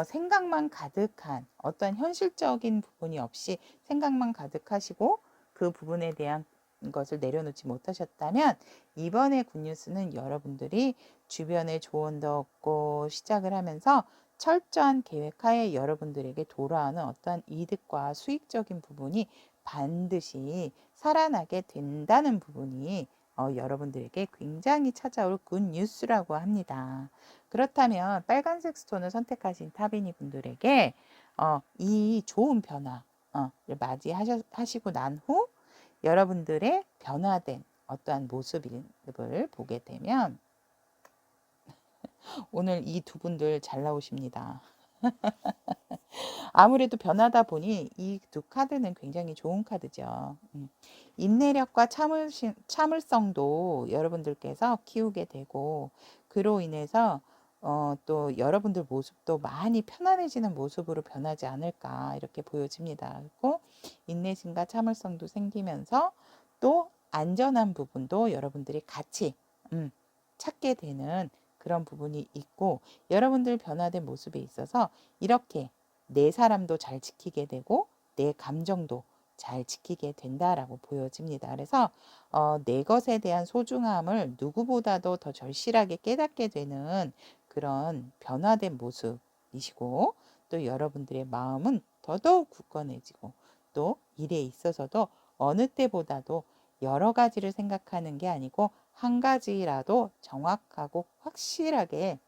S1: 생각만 가득한 어떤 현실적인 부분이 없이 생각만 가득하시고 그 부분에 대한 것을 내려놓지 못하셨다면 이번에 굿뉴스는 여러분들이 주변에 조언도 얻고 시작을 하면서 철저한 계획하에 여러분들에게 돌아오는 어떤 이득과 수익적인 부분이 반드시 살아나게 된다는 부분이 여러분들에게 굉장히 찾아올 굿뉴스라고 합니다. 그렇다면 빨간색 스톤을 선택하신 타비니 분들에게 이 좋은 변화를 맞이하시고 난 후 여러분들의 변화된 어떠한 모습을 보게 되면 오늘 이 두 분들 잘 나오십니다. 아무래도 변하다 보니 이 두 카드는 굉장히 좋은 카드죠. 인내력과 참을성도 여러분들께서 키우게 되고 그로 인해서 또 여러분들 모습도 많이 편안해지는 모습으로 변하지 않을까 이렇게 보여집니다. 그리고 인내심과 참을성도 생기면서 또 안전한 부분도 여러분들이 같이 찾게 되는 그런 부분이 있고 여러분들 변화된 모습에 있어서 이렇게 내 사람도 잘 지키게 되고 내 감정도 잘 지키게 된다라고 보여집니다. 그래서 내 것에 대한 소중함을 누구보다도 더 절실하게 깨닫게 되는 그런 변화된 모습이시고 또 여러분들의 마음은 더더욱 굳건해지고 또 일에 있어서도 어느 때보다도 여러 가지를 생각하는 게 아니고 한 가지라도 정확하고 확실하게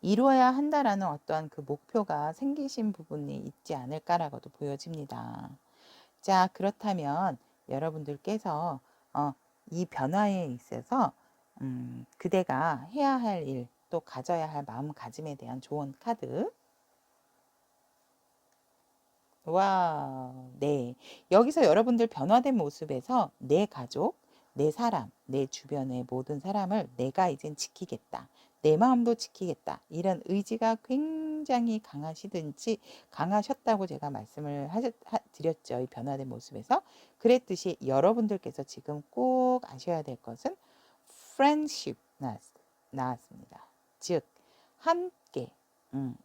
S1: 이루어야 한다라는 어떠한 그 목표가 생기신 부분이 있지 않을까라고도 보여집니다. 자, 그렇다면 여러분들께서 이 변화에 있어서 그대가 해야 할 일, 또 가져야 할 마음가짐에 대한 조언 카드. 와, 네. 여기서 여러분들 변화된 모습에서 내 가족, 내 사람, 내 주변의 모든 사람을 내가 이젠 지키겠다. 내 마음도 지키겠다. 이런 의지가 굉장히 강하셨다고 제가 말씀을 드렸죠. 이 변화된 모습에서. 그랬듯이 여러분들께서 지금 꼭 아셔야 될 것은 friendship 나왔습니다. 즉, 함께,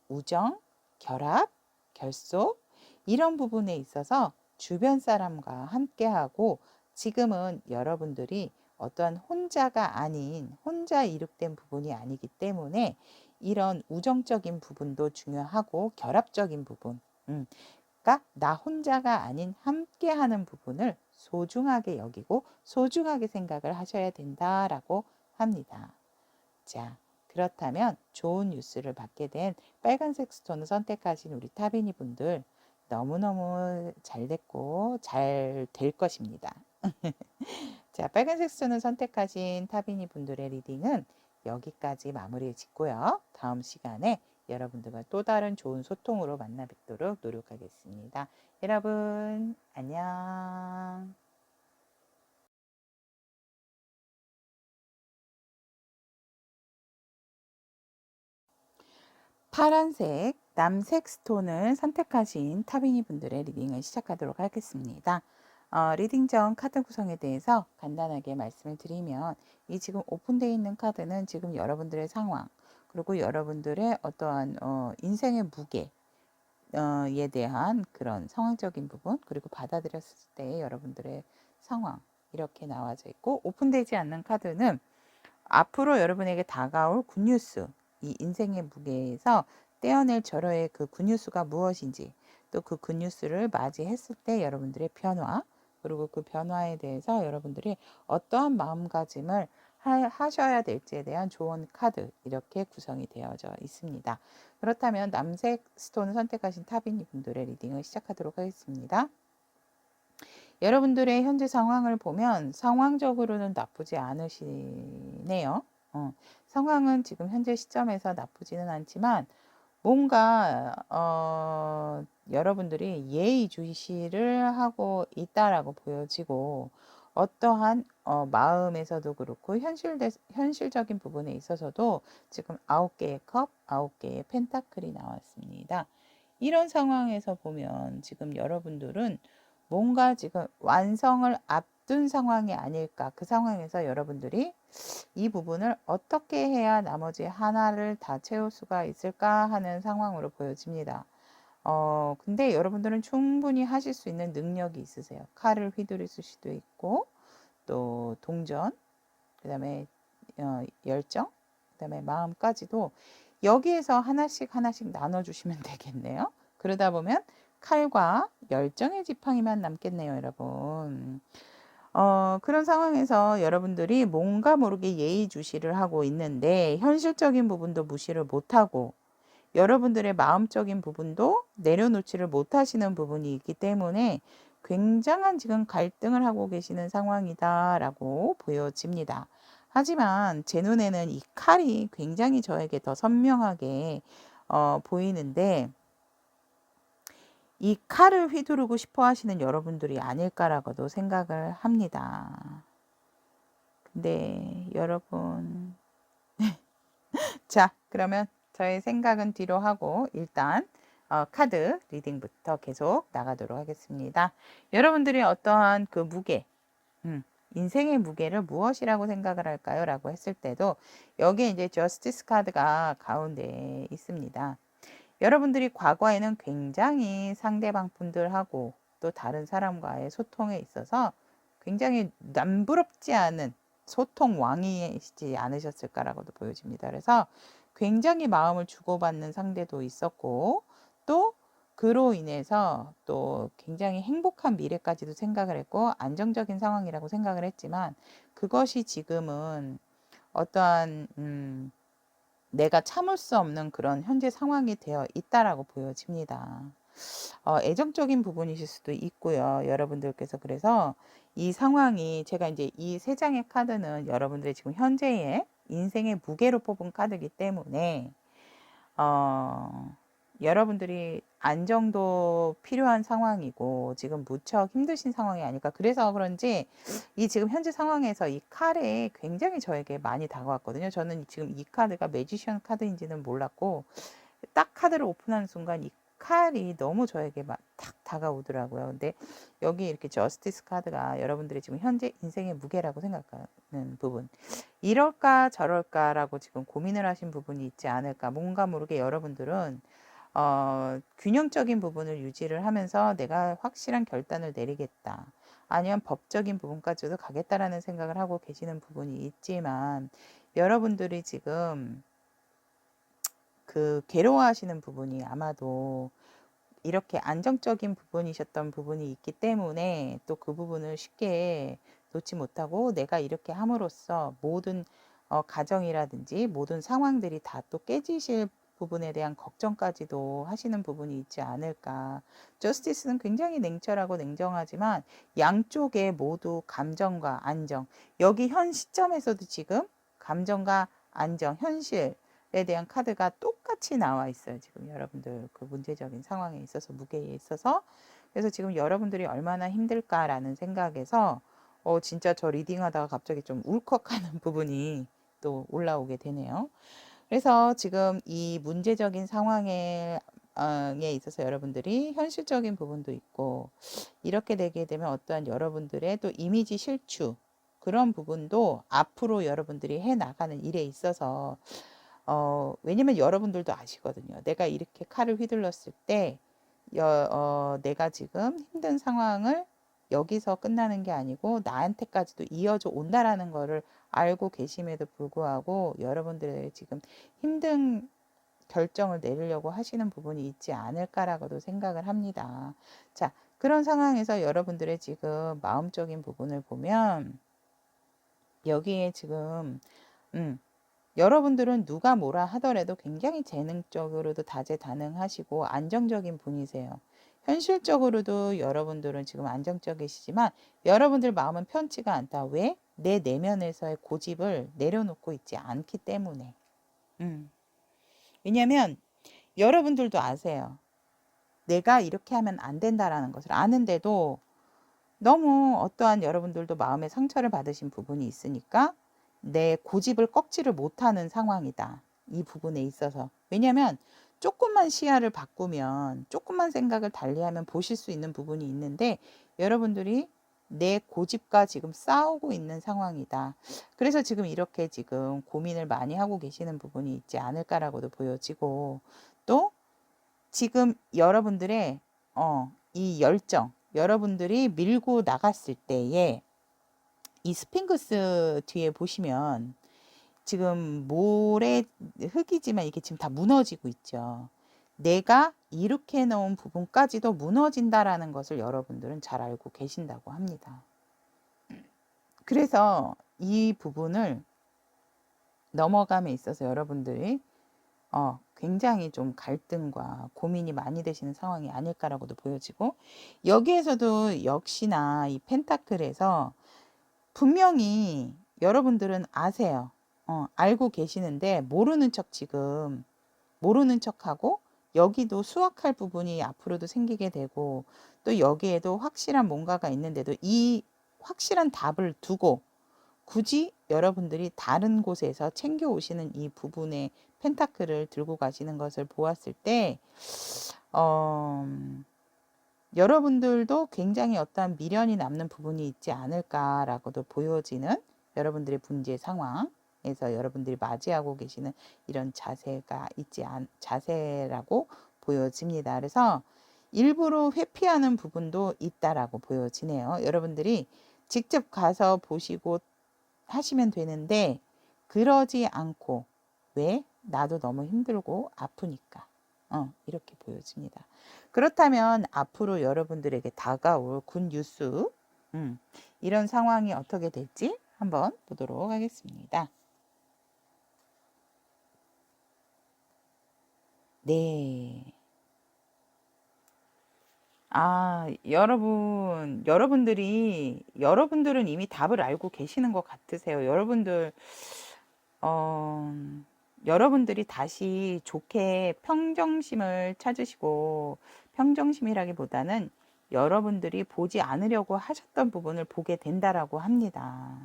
S1: 우정, 결합, 결속, 이런 부분에 있어서 주변 사람과 함께하고 지금은 여러분들이 어떠한 혼자가 아닌 혼자 이룩된 부분이 아니기 때문에 이런 우정적인 부분도 중요하고 결합적인 부분, 그러니까 나 혼자가 아닌 함께하는 부분을 소중하게 여기고 소중하게 생각을 하셔야 된다라고 합니다. 자, 그렇다면 좋은 뉴스를 받게 된 빨간색 스톤을 선택하신 우리 타비니 분들 너무너무 잘 됐고 잘 될 것입니다. 자, 빨간색 스톤을 선택하신 타비니 분들의 리딩은 여기까지 마무리 짓고요. 다음 시간에 여러분들과 또 다른 좋은 소통으로 만나 뵙도록 노력하겠습니다. 여러분, 안녕. 파란색, 남색 스톤을 선택하신 타비니 분들의 리딩을 시작하도록 하겠습니다. 리딩 전 카드 구성에 대해서 간단하게 말씀을 드리면 이 지금 오픈되어 있는 카드는 지금 여러분들의 상황 그리고 여러분들의 어떠한 인생의 무게에 대한 그런 상황적인 부분 그리고 받아들였을 때 여러분들의 상황 이렇게 나와져 있고 오픈되지 않는 카드는 앞으로 여러분에게 다가올 굿뉴스, 이 인생의 무게에서 떼어낼 절호의 그 굿뉴스가 무엇인지, 또 그 굿뉴스를 맞이했을 때 여러분들의 변화, 그리고 그 변화에 대해서 여러분들이 어떠한 마음가짐을 하셔야 될지에 대한 조언 카드, 이렇게 구성이 되어져 있습니다. 그렇다면 남색 스톤을 선택하신 타비니 분들의 리딩을 시작하도록 하겠습니다. 여러분들의 현재 상황을 보면 상황적으로는 나쁘지 않으시네요. 상황은 지금 현재 시점에서 나쁘지는 않지만 뭔가 여러분들이 예의주시를 하고 있다라고 보여지고 어떠한 마음에서도 그렇고 현실적인 부분에 있어서도 지금 9개의 컵, 9개의 펜타클이 나왔습니다. 이런 상황에서 보면 지금 여러분들은 뭔가 지금 완성을 앞둔 상황이 아닐까. 그 상황에서 여러분들이 이 부분을 어떻게 해야 나머지 하나를 다 채울 수가 있을까 하는 상황으로 보여집니다. 근데 여러분들은 충분히 하실 수 있는 능력이 있으세요. 칼을 휘두르실 수도 있고, 또 동전, 그 다음에 열정, 그 다음에 마음까지도 여기에서 하나씩 나눠주시면 되겠네요. 그러다 보면 칼과 열정의 지팡이만 남겠네요, 여러분. 그런 상황에서 여러분들이 뭔가 모르게 예의주시를 하고 있는데 현실적인 부분도 무시를 못하고 여러분들의 마음적인 부분도 내려놓지를 못하시는 부분이 있기 때문에 굉장한 지금 갈등을 하고 계시는 상황이다라고 보여집니다. 하지만 제 눈에는 이 칼이 굉장히 저에게 더 선명하게 보이는데 이 칼을 휘두르고 싶어 하시는 여러분들이 아닐까라고도 생각을 합니다. 근데 여러분 자, 그러면 저의 생각은 뒤로 하고 일단 카드 리딩부터 계속 나가도록 하겠습니다. 여러분들이 어떠한 그 무게, 인생의 무게를 무엇이라고 생각을 할까요? 라고 했을 때도 여기에 이제 저스티스 카드가 가운데 있습니다. 여러분들이 과거에는 굉장히 상대방 분들하고 또 다른 사람과의 소통에 있어서 굉장히 남부럽지 않은 소통 왕이시지 않으셨을까라고도 보여집니다. 그래서 굉장히 마음을 주고받는 상대도 있었고 또 그로 인해서 또 굉장히 행복한 미래까지도 생각을 했고 안정적인 상황이라고 생각을 했지만 그것이 지금은 어떠한 내가 참을 수 없는 그런 현재 상황이 되어 있다라고 보여집니다. 애정적인 부분이실 수도 있고요. 여러분들께서 그래서 이 상황이 제가 이제 이 세 장의 카드는 여러분들의 지금 현재의 인생의 무게로 뽑은 카드이기 때문에 여러분들이 안정도 필요한 상황이고 지금 무척 힘드신 상황이 아닐까. 그래서 그런지 이 지금 현재 상황에서 이 칼에 굉장히 저에게 많이 다가왔거든요. 저는 지금 이 카드가 매지션 카드인지는 몰랐고 딱 카드를 오픈하는 순간 이 칼이 너무 저에게 막 탁 다가오더라고요. 근데 여기 이렇게 저스티스 카드가 여러분들이 지금 현재 인생의 무게라고 생각하는 부분. 이럴까 저럴까라고 지금 고민을 하신 부분이 있지 않을까. 뭔가 모르게 여러분들은 균형적인 부분을 유지를 하면서 내가 확실한 결단을 내리겠다. 아니면 법적인 부분까지도 가겠다라는 생각을 하고 계시는 부분이 있지만 여러분들이 지금 그 괴로워하시는 부분이 아마도 이렇게 안정적인 부분이셨던 부분이 있기 때문에 또 그 부분을 쉽게 놓지 못하고 내가 이렇게 함으로써 모든 가정이라든지 모든 상황들이 다 또 깨지실 부분에 대한 걱정까지도 하시는 부분이 있지 않을까. 저스티스는 굉장히 냉철하고 냉정하지만 양쪽에 모두 감정과 안정, 여기 현 시점에서도 지금 감정과 안정, 현실에 대한 카드가 똑같이 나와 있어요. 지금 여러분들 그 문제적인 상황에 있어서 무게에 있어서. 그래서 지금 여러분들이 얼마나 힘들까라는 생각에서 진짜 저 리딩하다가 갑자기 좀 울컥하는 부분이 또 올라오게 되네요. 그래서 지금 이 문제적인 상황에 있어서 여러분들이 현실적인 부분도 있고 이렇게 되게 되면 어떠한 여러분들의 또 이미지 실추 그런 부분도 앞으로 여러분들이 해 나가는 일에 있어서 왜냐면 여러분들도 아시거든요. 내가 이렇게 칼을 휘둘렀을 때 내가 지금 힘든 상황을 여기서 끝나는 게 아니고 나한테까지도 이어져 온다라는 거를 알고 계심에도 불구하고 여러분들의 지금 힘든 결정을 내리려고 하시는 부분이 있지 않을까라고도 생각을 합니다. 자, 그런 상황에서 여러분들의 지금 마음적인 부분을 보면 여기에 지금 여러분들은 누가 뭐라 하더라도 굉장히 재능적으로도 다재다능하시고 안정적인 분이세요. 현실적으로도 여러분들은 지금 안정적이시지만 여러분들 마음은 편치가 않다. 왜? 내 내면에서의 고집을 내려놓고 있지 않기 때문에. 왜냐면 여러분들도 아세요. 내가 이렇게 하면 안 된다라는 것을 아는데도 너무 어떠한 여러분들도 마음의 상처를 받으신 부분이 있으니까 내 고집을 꺾지를 못하는 상황이다. 이 부분에 있어서. 왜냐하면 조금만 시야를 바꾸면 조금만 생각을 달리하면 보실 수 있는 부분이 있는데 여러분들이 내 고집과 지금 싸우고 있는 상황이다. 그래서 지금 이렇게 지금 고민을 많이 하고 계시는 부분이 있지 않을까라고도 보여지고 또 지금 여러분들의 이 열정 여러분들이 밀고 나갔을 때에 이 스핑크스 뒤에 보시면 지금 모래 흙이지만 이게 지금 다 무너지고 있죠. 내가 이렇게 놓은 부분까지도 무너진다라는 것을 여러분들은 잘 알고 계신다고 합니다. 그래서 이 부분을 넘어감에 있어서 여러분들이 굉장히 좀 갈등과 고민이 많이 되시는 상황이 아닐까라고도 보여지고 여기에서도 역시나 이 펜타클에서 분명히 여러분들은 아세요. 알고 계시는데 모르는 척 지금 모르는 척하고 여기도 수확할 부분이 앞으로도 생기게 되고 또 여기에도 확실한 뭔가가 있는데도 이 확실한 답을 두고 굳이 여러분들이 다른 곳에서 챙겨 오시는 이 부분의 펜타클을 들고 가시는 것을 보았을 때 여러분들도 굉장히 어떠한 미련이 남는 부분이 있지 않을까라고도 보여지는 여러분들의 문제 상황에서 여러분들이 맞이하고 계시는 이런 자세가 자세라고 보여집니다. 그래서 일부러 회피하는 부분도 있다라고 보여지네요. 여러분들이 직접 가서 보시고 하시면 되는데 그러지 않고 왜? 나도 너무 힘들고 아프니까. 이렇게 보여집니다. 그렇다면 앞으로 여러분들에게 다가올 굿 뉴스 이런 상황이 어떻게 될지 한번 보도록 하겠습니다. 네. 여러분들은 이미 답을 알고 계시는 것 같으세요. 어, 여러분들이 다시 좋게 평정심을 찾으시고, 평정심이라기보다는 여러분들이 보지 않으려고 하셨던 부분을 보게 된다라고 합니다.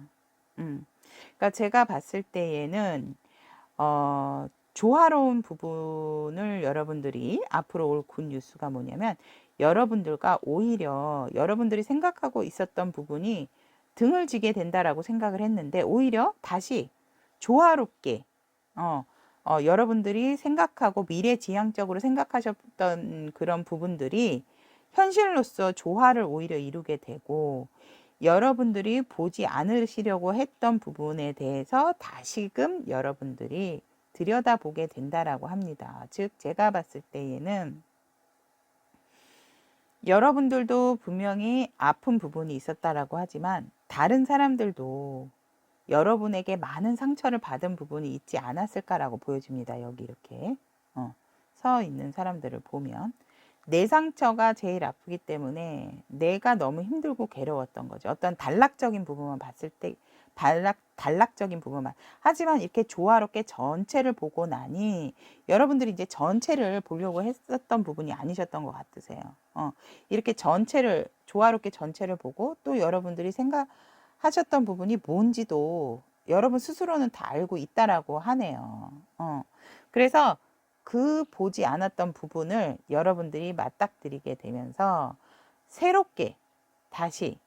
S1: 그러니까 제가 봤을 때에는, 조화로운 부분을 여러분들이 앞으로 올 굿 뉴스가 뭐냐면 여러분들과 오히려 여러분들이 생각하고 있었던 부분이 등을 지게 된다라고 생각을 했는데 오히려 다시 조화롭게 여러분들이 생각하고 미래지향적으로 생각하셨던 그런 부분들이 현실로서 조화를 오히려 이루게 되고, 여러분들이 보지 않으시려고 했던 부분에 대해서 다시금 여러분들이 들여다보게 된다라고 합니다. 즉, 제가 봤을 때에는 여러분들도 분명히 아픈 부분이 있었다라고 하지만 다른 사람들도 여러분에게 많은 상처를 받은 부분이 있지 않았을까라고 보여집니다. 여기 이렇게 서 있는 사람들을 보면 내 상처가 제일 아프기 때문에 내가 너무 힘들고 괴로웠던 거죠. 어떤 단락적인 부분만 봤을 때 단락적인 부분만. 하지만 이렇게 조화롭게 전체를 보고 나니 여러분들이 이제 전체를 보려고 했었던 부분이 아니셨던 것 같으세요. 이렇게 전체를 조화롭게 전체를 보고 또 여러분들이 생각하셨던 부분이 뭔지도 여러분 스스로는 다 알고 있다라고 하네요. 그래서 그 보지 않았던 부분을 여러분들이 맞닥뜨리게 되면서 새롭게 다시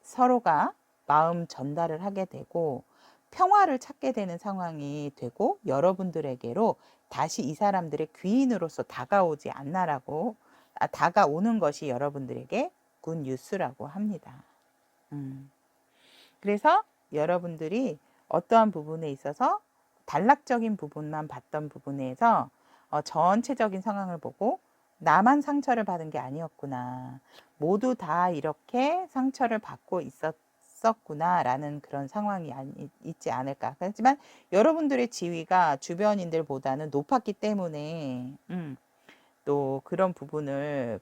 S1: 서로가 마음 전달을 하게 되고 평화를 찾게 되는 상황이 되고 여러분들에게로 다시 이 사람들의 귀인으로서 다가오지 않나라고 다가오는 것이 여러분들에게 굿뉴스라고 합니다. 그래서 여러분들이 어떠한 부분에 있어서 단락적인 부분만 봤던 부분에서 전체적인 상황을 보고 나만 상처를 받은 게 아니었구나. 모두 다 이렇게 상처를 받고 있었구나 라는 그런 상황이 있지 않을까. 하지만 여러분들의 지위가 주변인들보다는 높았기 때문에 또 그런 부분을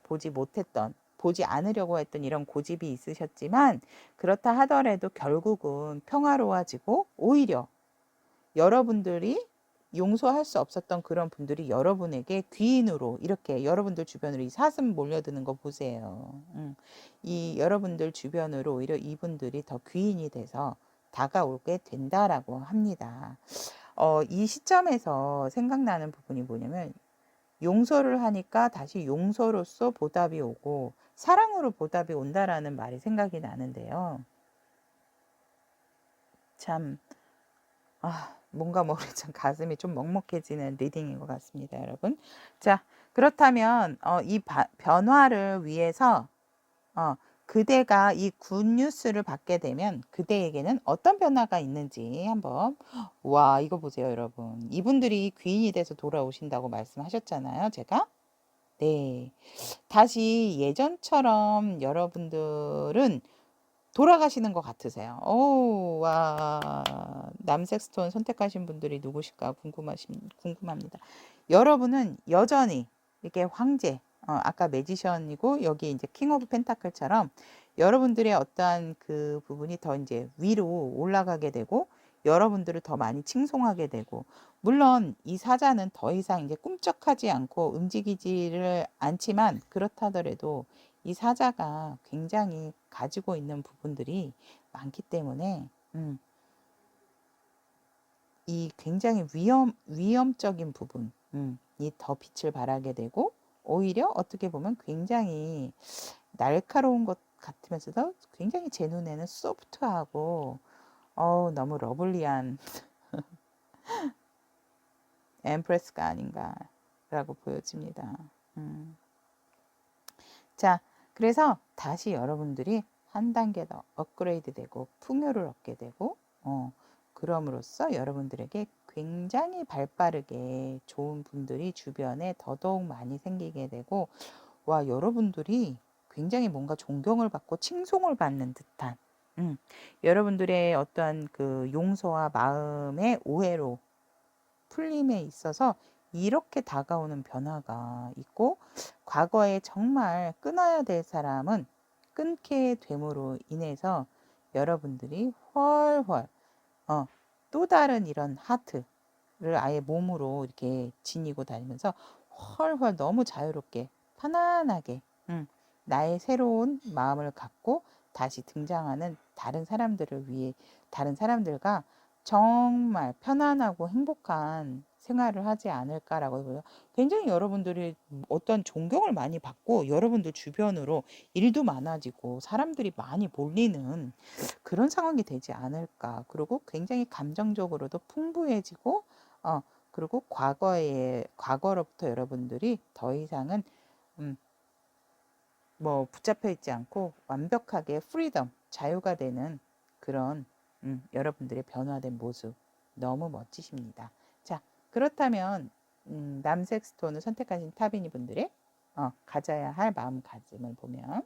S1: 보지 않으려고 했던 이런 고집이 있으셨지만 그렇다 하더라도 결국은 평화로워지고 오히려 여러분들이 용서할 수 없었던 그런 분들이 여러분에게 귀인으로 이렇게 여러분들 주변으로 이 사슴 몰려드는 거 보세요. 이 여러분들 주변으로 오히려 이분들이 더 귀인이 돼서 다가오게 된다라고 합니다. 이 시점에서 생각나는 부분이 뭐냐면 용서를 하니까 다시 용서로서 보답이 오고 사랑으로 보답이 온다라는 말이 생각이 나는데요. 참 뭔가 모르게 참 가슴이 좀 먹먹해지는 리딩인 것 같습니다, 여러분. 자, 그렇다면 이 변화를 위해서 그대가 이 굿뉴스를 받게 되면 그대에게는 어떤 변화가 있는지 한번 와 이거 보세요, 여러분. 이분들이 귀인이 돼서 돌아오신다고 말씀하셨잖아요, 제가. 네. 다시 예전처럼 여러분들은 돌아가시는 것 같으세요. 오, 와, 남색 스톤 선택하신 분들이 누구실까 궁금합니다. 여러분은 여전히 이렇게 황제, 아까 매지션이고 여기 이제 킹 오브 펜타클처럼 여러분들의 어떠한 그 부분이 더 이제 위로 올라가게 되고 여러분들을 더 많이 칭송하게 되고 물론 이 사자는 더 이상 이제 꿈쩍하지 않고 움직이지를 않지만 그렇다더라도 이 사자가 굉장히 가지고 있는 부분들이 많기 때문에 이 굉장히 위험적인 부분이 더 빛을 발하게 되고 오히려 어떻게 보면 굉장히 날카로운 것 같으면서도 굉장히 제 눈에는 소프트하고 너무 러블리한 엠프레스가 아닌가라고 보여집니다. 자, 그래서 다시 여러분들이 한 단계 더 업그레이드 되고 풍요를 얻게 되고 그럼으로써 여러분들에게 굉장히 발빠르게 좋은 분들이 주변에 더더욱 많이 생기게 되고 와 여러분들이 굉장히 뭔가 존경을 받고 칭송을 받는 듯한 여러분들의 어떠한 그 용서와 마음의 오해로 풀림에 있어서 이렇게 다가오는 변화가 있고 과거에 정말 끊어야 될 사람은 끊게 됨으로 인해서 여러분들이 훨훨 또 다른 이런 하트를 아예 몸으로 이렇게 지니고 다니면서 훨훨 너무 자유롭게 편안하게 나의 새로운 마음을 갖고 다시 등장하는 다른 사람들을 위해 다른 사람들과 정말 편안하고 행복한 생활을 하지 않을까라고 보여. 굉장히 여러분들이 어떤 존경을 많이 받고 여러분들 주변으로 일도 많아지고 사람들이 많이 몰리는 그런 상황이 되지 않을까. 그리고 굉장히 감정적으로도 풍부해지고 그리고 과거로부터 여러분들이 더 이상은 뭐 붙잡혀 있지 않고 완벽하게 프리덤, 자유가 되는 그런 여러분들의 변화된 모습 너무 멋지십니다. 자, 그렇다면 남색 스톤을 선택하신 타비니 분들의 가져야 할 마음가짐을 보면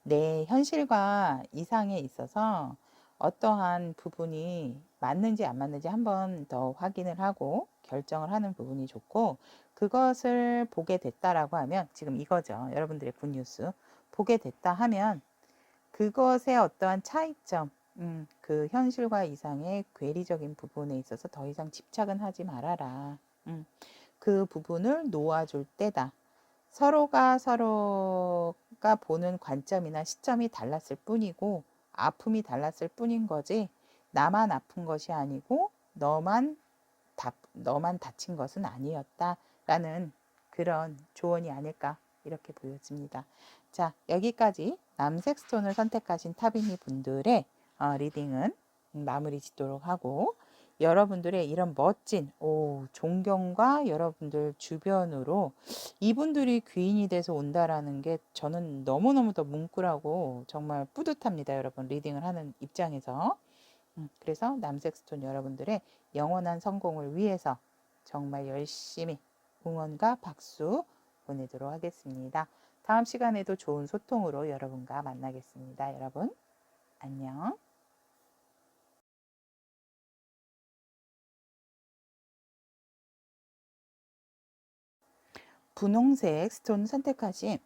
S1: 내 현실과 이상에 있어서 어떠한 부분이 맞는지 안 맞는지 한 번 더 확인을 하고 결정을 하는 부분이 좋고, 그것을 보게 됐다라고 하면 지금 이거죠. 여러분들의 굿뉴스. 보게 됐다 하면 그것의 어떠한 차이점, 그 현실과 이상의 괴리적인 부분에 있어서 더 이상 집착은 하지 말아라. 그 부분을 놓아줄 때다. 서로가 보는 관점이나 시점이 달랐을 뿐이고 아픔이 달랐을 뿐인 거지, 나만 아픈 것이 아니고 너만 다친 것은 아니었다라는 그런 조언이 아닐까 이렇게 보여집니다. 자, 여기까지 남색 스톤을 선택하신 타비니 분들의 리딩은 마무리 짓도록 하고, 여러분들의 이런 멋진 존경과 여러분들 주변으로 이분들이 귀인이 돼서 온다라는 게 저는 너무너무 더 뭉클하고 정말 뿌듯합니다. 여러분, 리딩을 하는 입장에서. 그래서 남색 스톤 여러분들의 영원한 성공을 위해서 정말 열심히 응원과 박수 보내도록 하겠습니다. 다음 시간에도 좋은 소통으로 여러분과 만나겠습니다. 여러분, 안녕. 분홍색 스톤 선택하신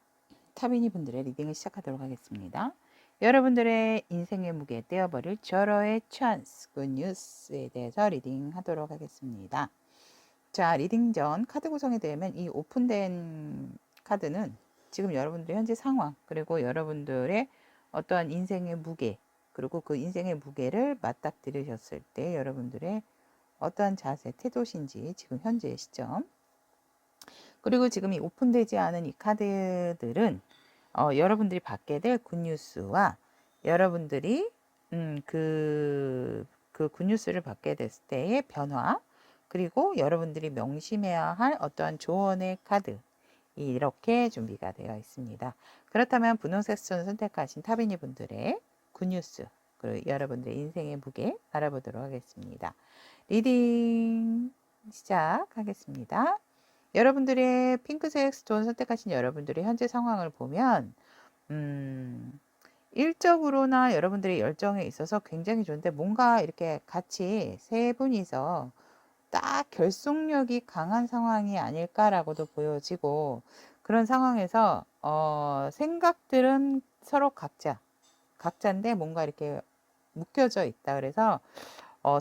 S1: 타비니 분들의 리딩을 시작하도록 하겠습니다. 여러분들의 인생의 무게 떼어버릴 절호의 찬스 굿뉴스에 대해서 리딩하도록 하겠습니다. 자, 리딩 전 카드 구성에 대하면 이 오픈된 카드는 지금 여러분들의 현재 상황, 그리고 여러분들의 어떠한 인생의 무게, 그리고 그 인생의 무게를 맞닥뜨리셨을 때 여러분들의 어떠한 자세, 태도신지 지금 현재의 시점, 그리고 지금 이 오픈되지 않은 이 카드들은 여러분들이 받게 될 굿뉴스와 여러분들이 그 굿뉴스를 받게 됐을 때의 변화, 그리고 여러분들이 명심해야 할 어떠한 조언의 카드, 이렇게 준비가 되어 있습니다. 그렇다면 분홍색 스톤을 선택하신 타비니 분들의 굿뉴스, 그리고 여러분들의 인생의 무게 알아보도록 하겠습니다. 리딩 시작하겠습니다. 여러분들의 핑크색 스톤 선택하신 여러분들의 현재 상황을 보면 일적으로나 여러분들의 열정에 있어서 굉장히 좋은데, 뭔가 이렇게 같이 세 분이서 딱 결속력이 강한 상황이 아닐까라고도 보여지고, 그런 상황에서 생각들은 서로 각자인데 뭔가 이렇게 묶여져 있다. 그래서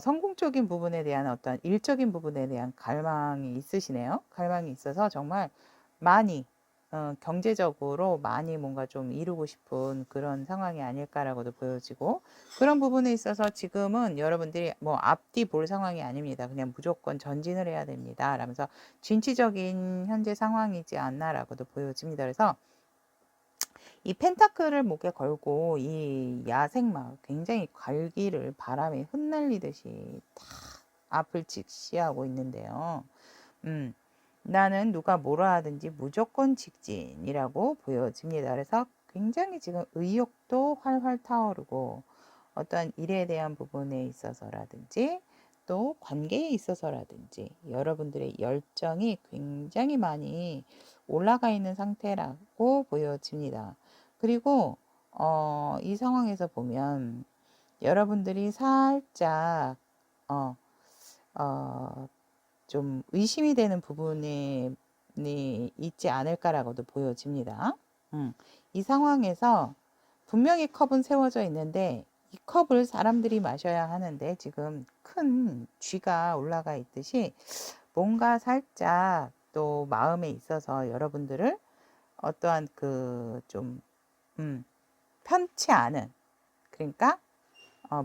S1: 성공적인 부분에 대한 어떤 일적인 부분에 대한 갈망이 있으시네요. 갈망이 있어서 정말 많이 경제적으로 많이 뭔가 좀 이루고 싶은 그런 상황이 아닐까라고도 보여지고, 그런 부분에 있어서 지금은 여러분들이 뭐 앞뒤 볼 상황이 아닙니다. 그냥 무조건 전진을 해야 됩니다. 라면서 진취적인 현재 상황이지 않나라고도 보여집니다. 그래서 이 펜타클을 목에 걸고 이 야생마, 굉장히 갈기를 바람에 흩날리듯이 딱 앞을 직시하고 있는데요. 나는 누가 뭐라 하든지 무조건 직진이라고 보여집니다. 그래서 굉장히 지금 의욕도 활활 타오르고, 어떠한 일에 대한 부분에 있어서라든지 또 관계에 있어서라든지 여러분들의 열정이 굉장히 많이 올라가 있는 상태라고 보여집니다. 그리고 이 상황에서 보면 여러분들이 살짝 좀 의심이 되는 부분이 있지 않을까라고도 보여집니다. 이 상황에서 분명히 컵은 세워져 있는데 이 컵을 사람들이 마셔야 하는데 지금 큰 쥐가 올라가 있듯이 뭔가 살짝 또 마음에 있어서 여러분들을 어떠한 그 좀 편치 않은, 그러니까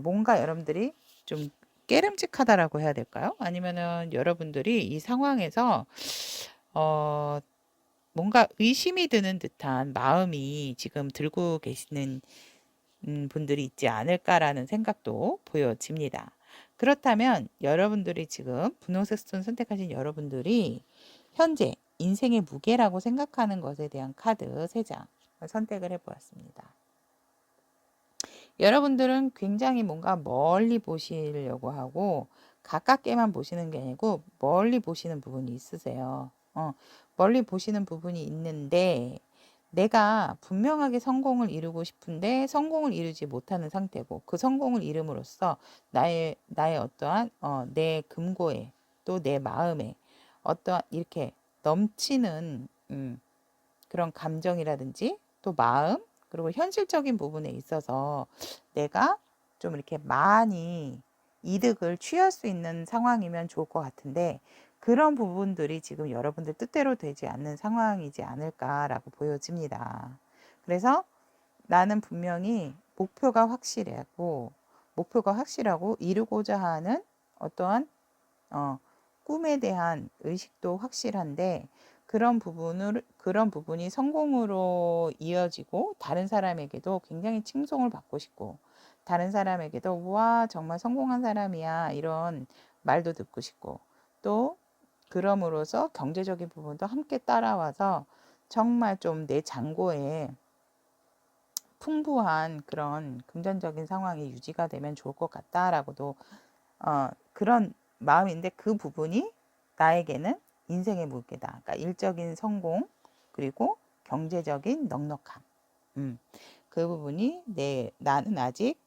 S1: 뭔가 여러분들이 좀 깨름직하다라고 해야 될까요? 아니면은 여러분들이 이 상황에서 뭔가 의심이 드는 듯한 마음이 지금 들고 계시는 분들이 있지 않을까라는 생각도 보여집니다. 그렇다면 여러분들이 지금 분홍색 스톤 선택하신 여러분들이 현재 인생의 무게라고 생각하는 것에 대한 카드 3장을 선택을 해보았습니다. 여러분들은 굉장히 뭔가 멀리 보시려고 하고 가깝게만 보시는 게 아니고 멀리 보시는 부분이 있으세요. 멀리 보시는 부분이 있는데 내가 분명하게 성공을 이루고 싶은데 성공을 이루지 못하는 상태고 그 성공을 이룸으로써 나의 어떠한 내 금고에 또 내 마음에 어떠한 이렇게 넘치는 그런 감정이라든지 또 마음 그리고 현실적인 부분에 있어서 내가 좀 이렇게 많이 이득을 취할 수 있는 상황이면 좋을 것 같은데 그런 부분들이 지금 여러분들 뜻대로 되지 않는 상황이지 않을까라고 보여집니다. 그래서 나는 분명히 목표가 확실하고 이루고자 하는 어떠한 꿈에 대한 의식도 확실한데 그런 부분이 성공으로 이어지고 다른 사람에게도 굉장히 칭송을 받고 싶고 다른 사람에게도 와 정말 성공한 사람이야 이런 말도 듣고 싶고 또 그럼으로써 경제적인 부분도 함께 따라와서 정말 좀 내 잔고에 풍부한 그런 금전적인 상황이 유지가 되면 좋을 것 같다라고도 그런 마음인데 그 부분이 나에게는 인생의 무게다. 그러니까 일적인 성공 그리고 경제적인 넉넉함. 그 부분이 나는 아직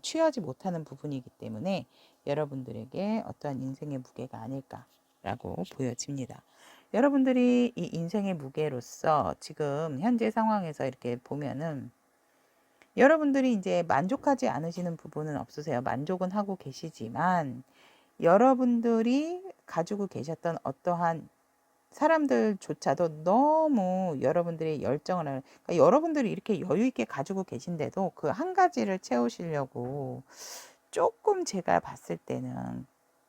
S1: 취하지 못하는 부분이기 때문에 여러분들에게 어떠한 인생의 무게가 아닐까라고 보여집니다. 여러분들이 이 인생의 무게로서 지금 현재 상황에서 이렇게 보면은 여러분들이 이제 만족하지 않으시는 부분은 없으세요. 만족은 하고 계시지만 여러분들이 가지고 계셨던 어떠한 사람들조차도 너무 여러분들의 열정을 그러니까 여러분들이 이렇게 여유 있게 가지고 계신데도 그 한 가지를 채우시려고 조금 제가 봤을 때는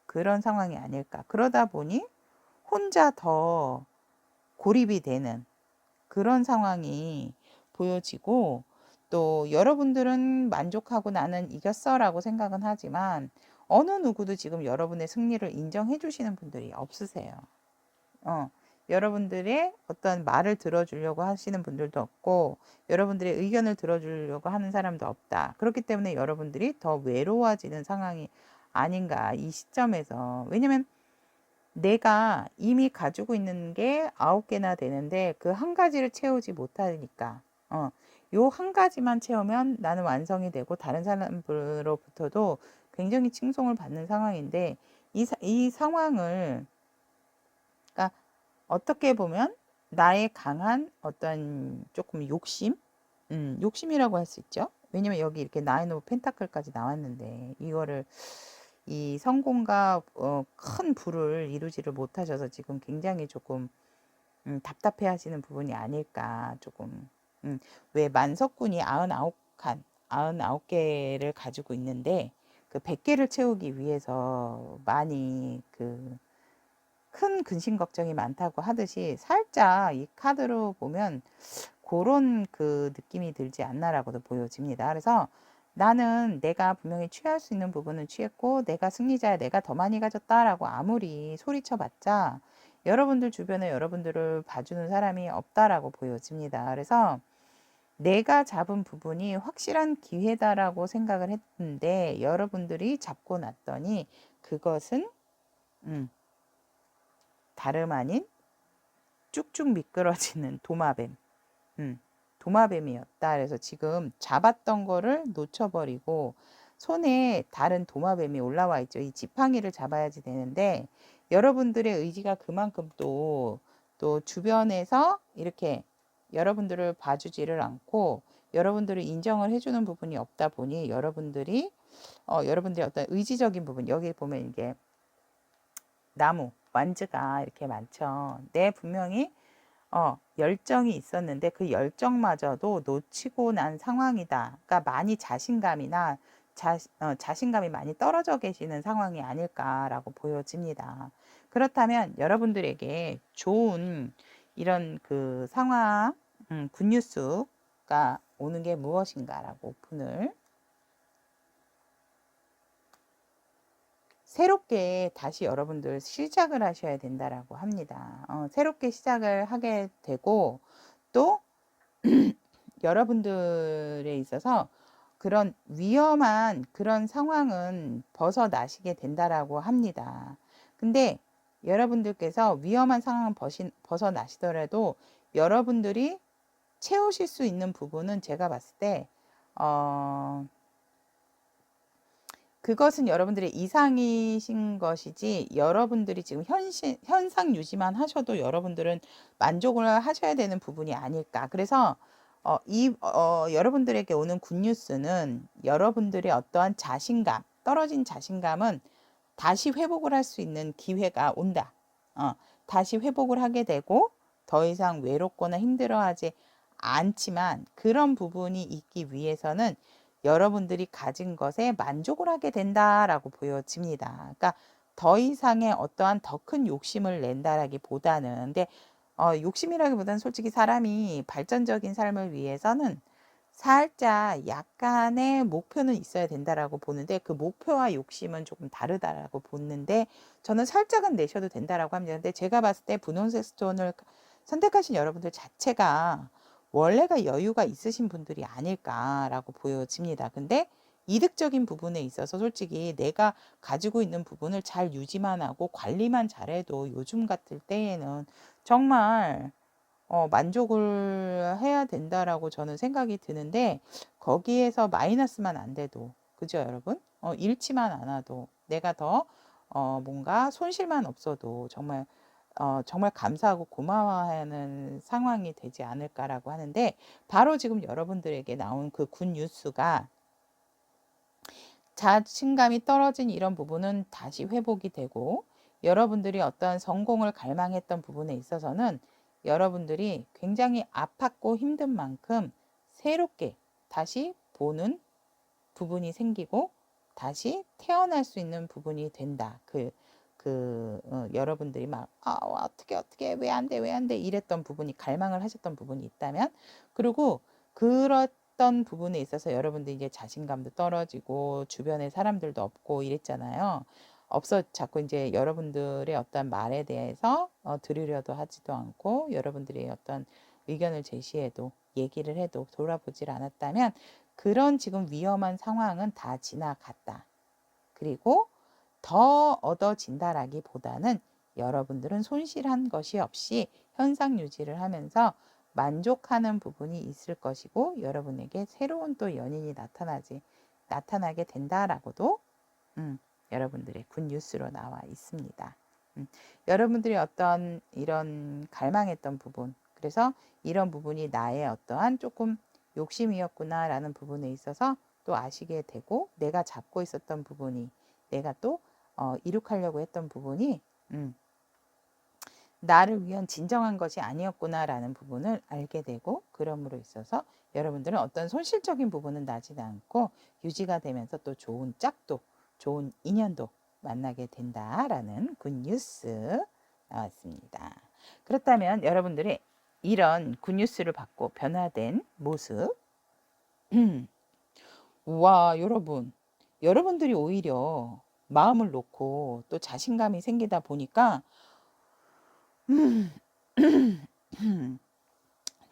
S1: 그런 상황이 아닐까. 그러다 보니 혼자 더 고립이 되는 그런 상황이 보여지고 또 여러분들은 만족하고 나는 이겼어라고 생각은 하지만 어느 누구도 지금 여러분의 승리를 인정해 주시는 분들이 없으세요. 여러분들의 어떤 말을 들어주려고 하시는 분들도 없고 여러분들의 의견을 들어주려고 하는 사람도 없다. 그렇기 때문에 여러분들이 더 외로워지는 상황이 아닌가 이 시점에서. 왜냐면 내가 이미 가지고 있는 게 9개나 되는데 그 한 가지를 채우지 못하니까 요 한 가지만 채우면 나는 완성이 되고 다른 사람으로부터도 굉장히 칭송을 받는 상황인데 이 상황을 그러니까 어떻게 보면 나의 강한 어떤 조금 욕심이라고 할 수 있죠. 왜냐면 여기 이렇게 나인 오브 펜타클까지 나왔는데 이거를 이 성공과 큰 부를 이루지를 못하셔서 지금 굉장히 조금 답답해 하시는 부분이 아닐까 조금 왜 만석군이 99개를 가지고 있는데 그 100개를 채우기 위해서 많이 그 큰 근심 걱정이 많다고 하듯이 살짝 이 카드로 보면 그런 그 느낌이 들지 않나라고도 보여집니다. 그래서 나는 내가 분명히 취할 수 있는 부분은 취했고 내가 승리자야 내가 더 많이 가졌다라고 아무리 소리쳐봤자 여러분들 주변에 여러분들을 봐주는 사람이 없다라고 보여집니다. 그래서 내가 잡은 부분이 확실한 기회다라고 생각을 했는데 여러분들이 잡고 났더니 그것은 다름 아닌 쭉쭉 미끄러지는 도마뱀. 도마뱀이었다. 그래서 지금 잡았던 거를 놓쳐버리고 손에 다른 도마뱀이 올라와 있죠. 이 지팡이를 잡아야지 되는데 여러분들의 의지가 그만큼 또 주변에서 이렇게 여러분들을 봐주지를 않고 여러분들을 인정을 해주는 부분이 없다 보니 여러분들의 어떤 의지적인 부분 여기 보면 이게 나무 완즈가 이렇게 많죠. 분명히 열정이 있었는데 그 열정마저도 놓치고 난 상황이다. 그러니까 많이 자신감이 많이 떨어져 계시는 상황이 아닐까라고 보여집니다. 그렇다면 여러분들에게 좋은 이런 그 상황, 굿뉴스가 오는 게 무엇인가라고 오픈을 새롭게 다시 여러분들 시작을 하셔야 된다라고 합니다. 새롭게 시작을 하게 되고 또 여러분들에 있어서 그런 위험한 그런 상황은 벗어나시게 된다라고 합니다. 근데 여러분들께서 위험한 상황은 벗어나시더라도 여러분들이 채우실 수 있는 부분은 제가 봤을 때 그것은 여러분들의 이상이신 것이지 여러분들이 지금 현상 유지만 하셔도 여러분들은 만족을 하셔야 되는 부분이 아닐까. 그래서 여러분들에게 오는 굿뉴스는 여러분들의 어떠한 자신감, 떨어진 자신감은 다시 회복을 할 수 있는 기회가 온다. 다시 회복을 하게 되고 더 이상 외롭거나 힘들어하지 않지만 그런 부분이 있기 위해서는 여러분들이 가진 것에 만족을 하게 된다라고 보여집니다. 그러니까 더 이상의 어떠한 더 큰 욕심을 낸다라기보다는 근데 욕심이라기보다는 솔직히 사람이 발전적인 삶을 위해서는 살짝 약간의 목표는 있어야 된다라고 보는데 그 목표와 욕심은 조금 다르다라고 보는데 저는 살짝은 내셔도 된다라고 합니다. 근데 제가 봤을 때 분홍색 스톤을 선택하신 여러분들 자체가 원래가 여유가 있으신 분들이 아닐까라고 보여집니다. 근데 이득적인 부분에 있어서 솔직히 내가 가지고 있는 부분을 잘 유지만 하고 관리만 잘해도 요즘 같을 때에는 정말 만족을 해야 된다라고 저는 생각이 드는데 거기에서 마이너스만 안 돼도 그죠 여러분? 잃지만 않아도 내가 더 뭔가 손실만 없어도 정말 감사하고 고마워하는 상황이 되지 않을까라고 하는데 바로 지금 여러분들에게 나온 그 굿 뉴스가 자신감이 떨어진 이런 부분은 다시 회복이 되고 여러분들이 어떠한 성공을 갈망했던 부분에 있어서는 여러분들이 굉장히 아팠고 힘든 만큼 새롭게 다시 보는 부분이 생기고 다시 태어날 수 있는 부분이 된다. 여러분들이 막 어떻게 왜 안 돼 왜 안 돼 이랬던 부분이 갈망을 하셨던 부분이 있다면 그리고 그랬던 부분에 있어서 여러분들이 이제 자신감도 떨어지고 주변에 사람들도 없고 이랬잖아요. 자꾸 이제 여러분들의 어떤 말에 대해서 들으려도 하지도 않고 여러분들이 어떤 의견을 제시해도 얘기를 해도 돌아보질 않았다면 그런 지금 위험한 상황은 다 지나갔다. 그리고 더 얻어진다라기보다는 여러분들은 손실한 것이 없이 현상 유지를 하면서 만족하는 부분이 있을 것이고 여러분에게 새로운 또 연인이 나타나게 된다라고도 여러분들의 굿뉴스로 나와 있습니다. 여러분들이 어떤 이런 갈망했던 부분 그래서 이런 부분이 나의 어떠한 조금 욕심이었구나라는 부분에 있어서 또 아시게 되고 내가 잡고 있었던 부분이 내가 또 이룩하려고 했던 부분이 나를 위한 진정한 것이 아니었구나라는 부분을 알게 되고 그럼으로 있어서 여러분들은 어떤 손실적인 부분은 나지도 않고 유지가 되면서 또 좋은 짝도 좋은 인연도 만나게 된다라는 굿뉴스 나왔습니다. 그렇다면 여러분들이 이런 굿뉴스를 받고 변화된 모습 와 여러분들이 오히려 마음을 놓고 또 자신감이 생기다 보니까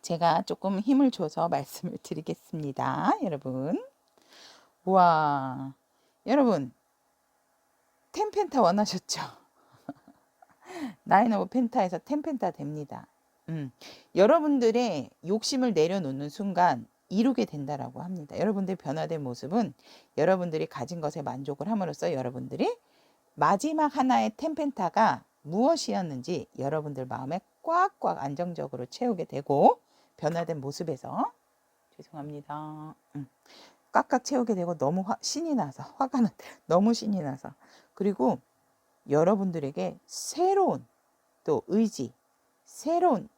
S1: 제가 조금 힘을 줘서 말씀을 드리겠습니다. 여러분 와 여러분 텐펜타 원하셨죠? 나인 오브 펜타에서 텐펜타 됩니다. 여러분들의 욕심을 내려놓는 순간 이루게 된다라고 합니다. 여러분들의 변화된 모습은 여러분들이 가진 것에 만족을 함으로써 여러분들이 마지막 하나의 텐펜타가 무엇이었는지 여러분들 마음에 꽉꽉 안정적으로 채우게 되고 변화된 모습에서 죄송합니다. 꽉꽉 채우게 되고 너무 신이 나서 화가 너무 신이 나서 그리고 여러분들에게 새로운 또 의지 새로운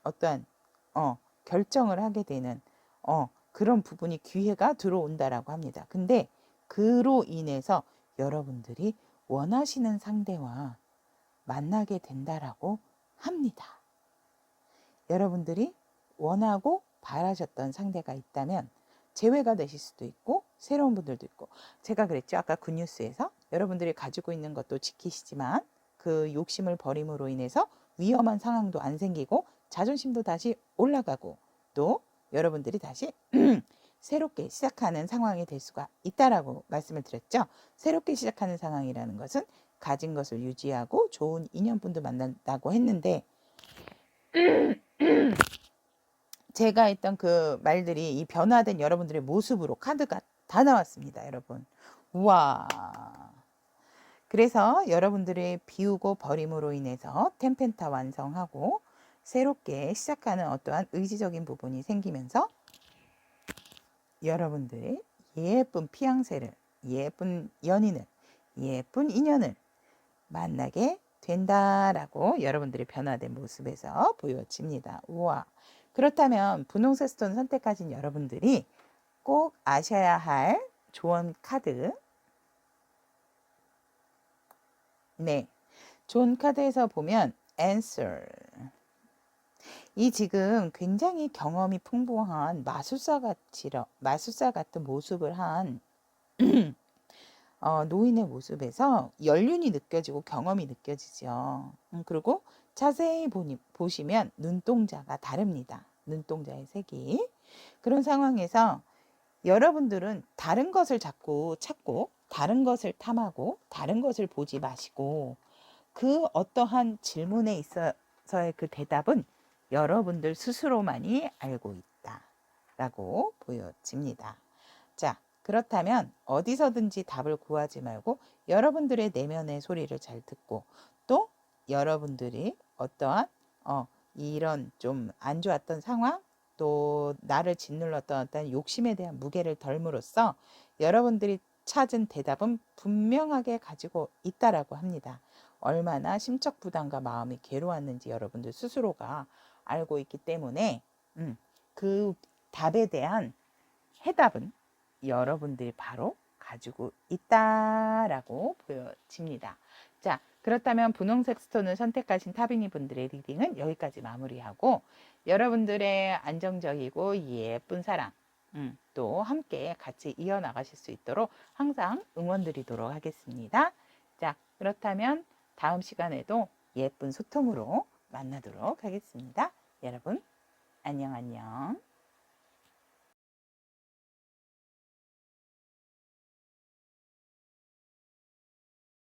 S1: 어떠한 결정을 하게 되는 그런 부분이 기회가 들어온다라고 합니다. 근데 그로 인해서 여러분들이 원하시는 상대와 만나게 된다라고 합니다. 여러분들이 원하고 바라셨던 상대가 있다면 재회가 되실 수도 있고 새로운 분들도 있고 제가 그랬죠. 아까 굿뉴스에서 여러분들이 가지고 있는 것도 지키시지만 그 욕심을 버림으로 인해서 위험한 상황도 안 생기고 자존심도 다시 올라가고 또 여러분들이 다시 새롭게 시작하는 상황이 될 수가 있다라고 말씀을 드렸죠. 새롭게 시작하는 상황이라는 것은 가진 것을 유지하고 좋은 인연분도 만난다고 했는데 제가 했던 그 말들이 이 변화된 여러분들의 모습으로 카드가 다 나왔습니다. 여러분. 우와. 그래서 여러분들의 비우고 버림으로 인해서 템펜타 완성하고 새롭게 시작하는 어떠한 의지적인 부분이 생기면서 여러분들의 예쁜 피앙새를, 예쁜 연인을, 예쁜 인연을 만나게 된다라고 여러분들이 변화된 모습에서 보여집니다. 우와. 그렇다면 분홍색 스톤 선택하신 여러분들이 꼭 아셔야 할 조언 카드. 네. 조언 카드에서 보면 answer. 이 지금 굉장히 경험이 풍부한 마술사 같은 모습을 한 노인의 모습에서 연륜이 느껴지고 경험이 느껴지죠. 그리고 자세히 보시면 눈동자가 다릅니다. 눈동자의 색이. 그런 상황에서 여러분들은 다른 것을 자꾸 찾고 다른 것을 탐하고 다른 것을 보지 마시고 그 어떠한 질문에 있어서의 그 대답은 여러분들 스스로만이 알고 있다라고 보여집니다. 자, 그렇다면 어디서든지 답을 구하지 말고 여러분들의 내면의 소리를 잘 듣고 또 여러분들이 어떠한 이런 좀 안 좋았던 상황 또 나를 짓눌렀던 어떤 욕심에 대한 무게를 덜므로써 여러분들이 찾은 대답은 분명하게 가지고 있다라고 합니다. 얼마나 심적 부담과 마음이 괴로웠는지 여러분들 스스로가 알고 있기 때문에 그 답에 대한 해답은 여러분들이 바로 가지고 있다라고 보여집니다. 자, 그렇다면 분홍색 스톤을 선택하신 타비니 분들의 리딩은 여기까지 마무리하고 여러분들의 안정적이고 예쁜 사랑 또 함께 같이 이어나가실 수 있도록 항상 응원드리도록 하겠습니다. 자, 그렇다면 다음 시간에도 예쁜 소통으로 만나도록 하겠습니다. 여러분 안녕.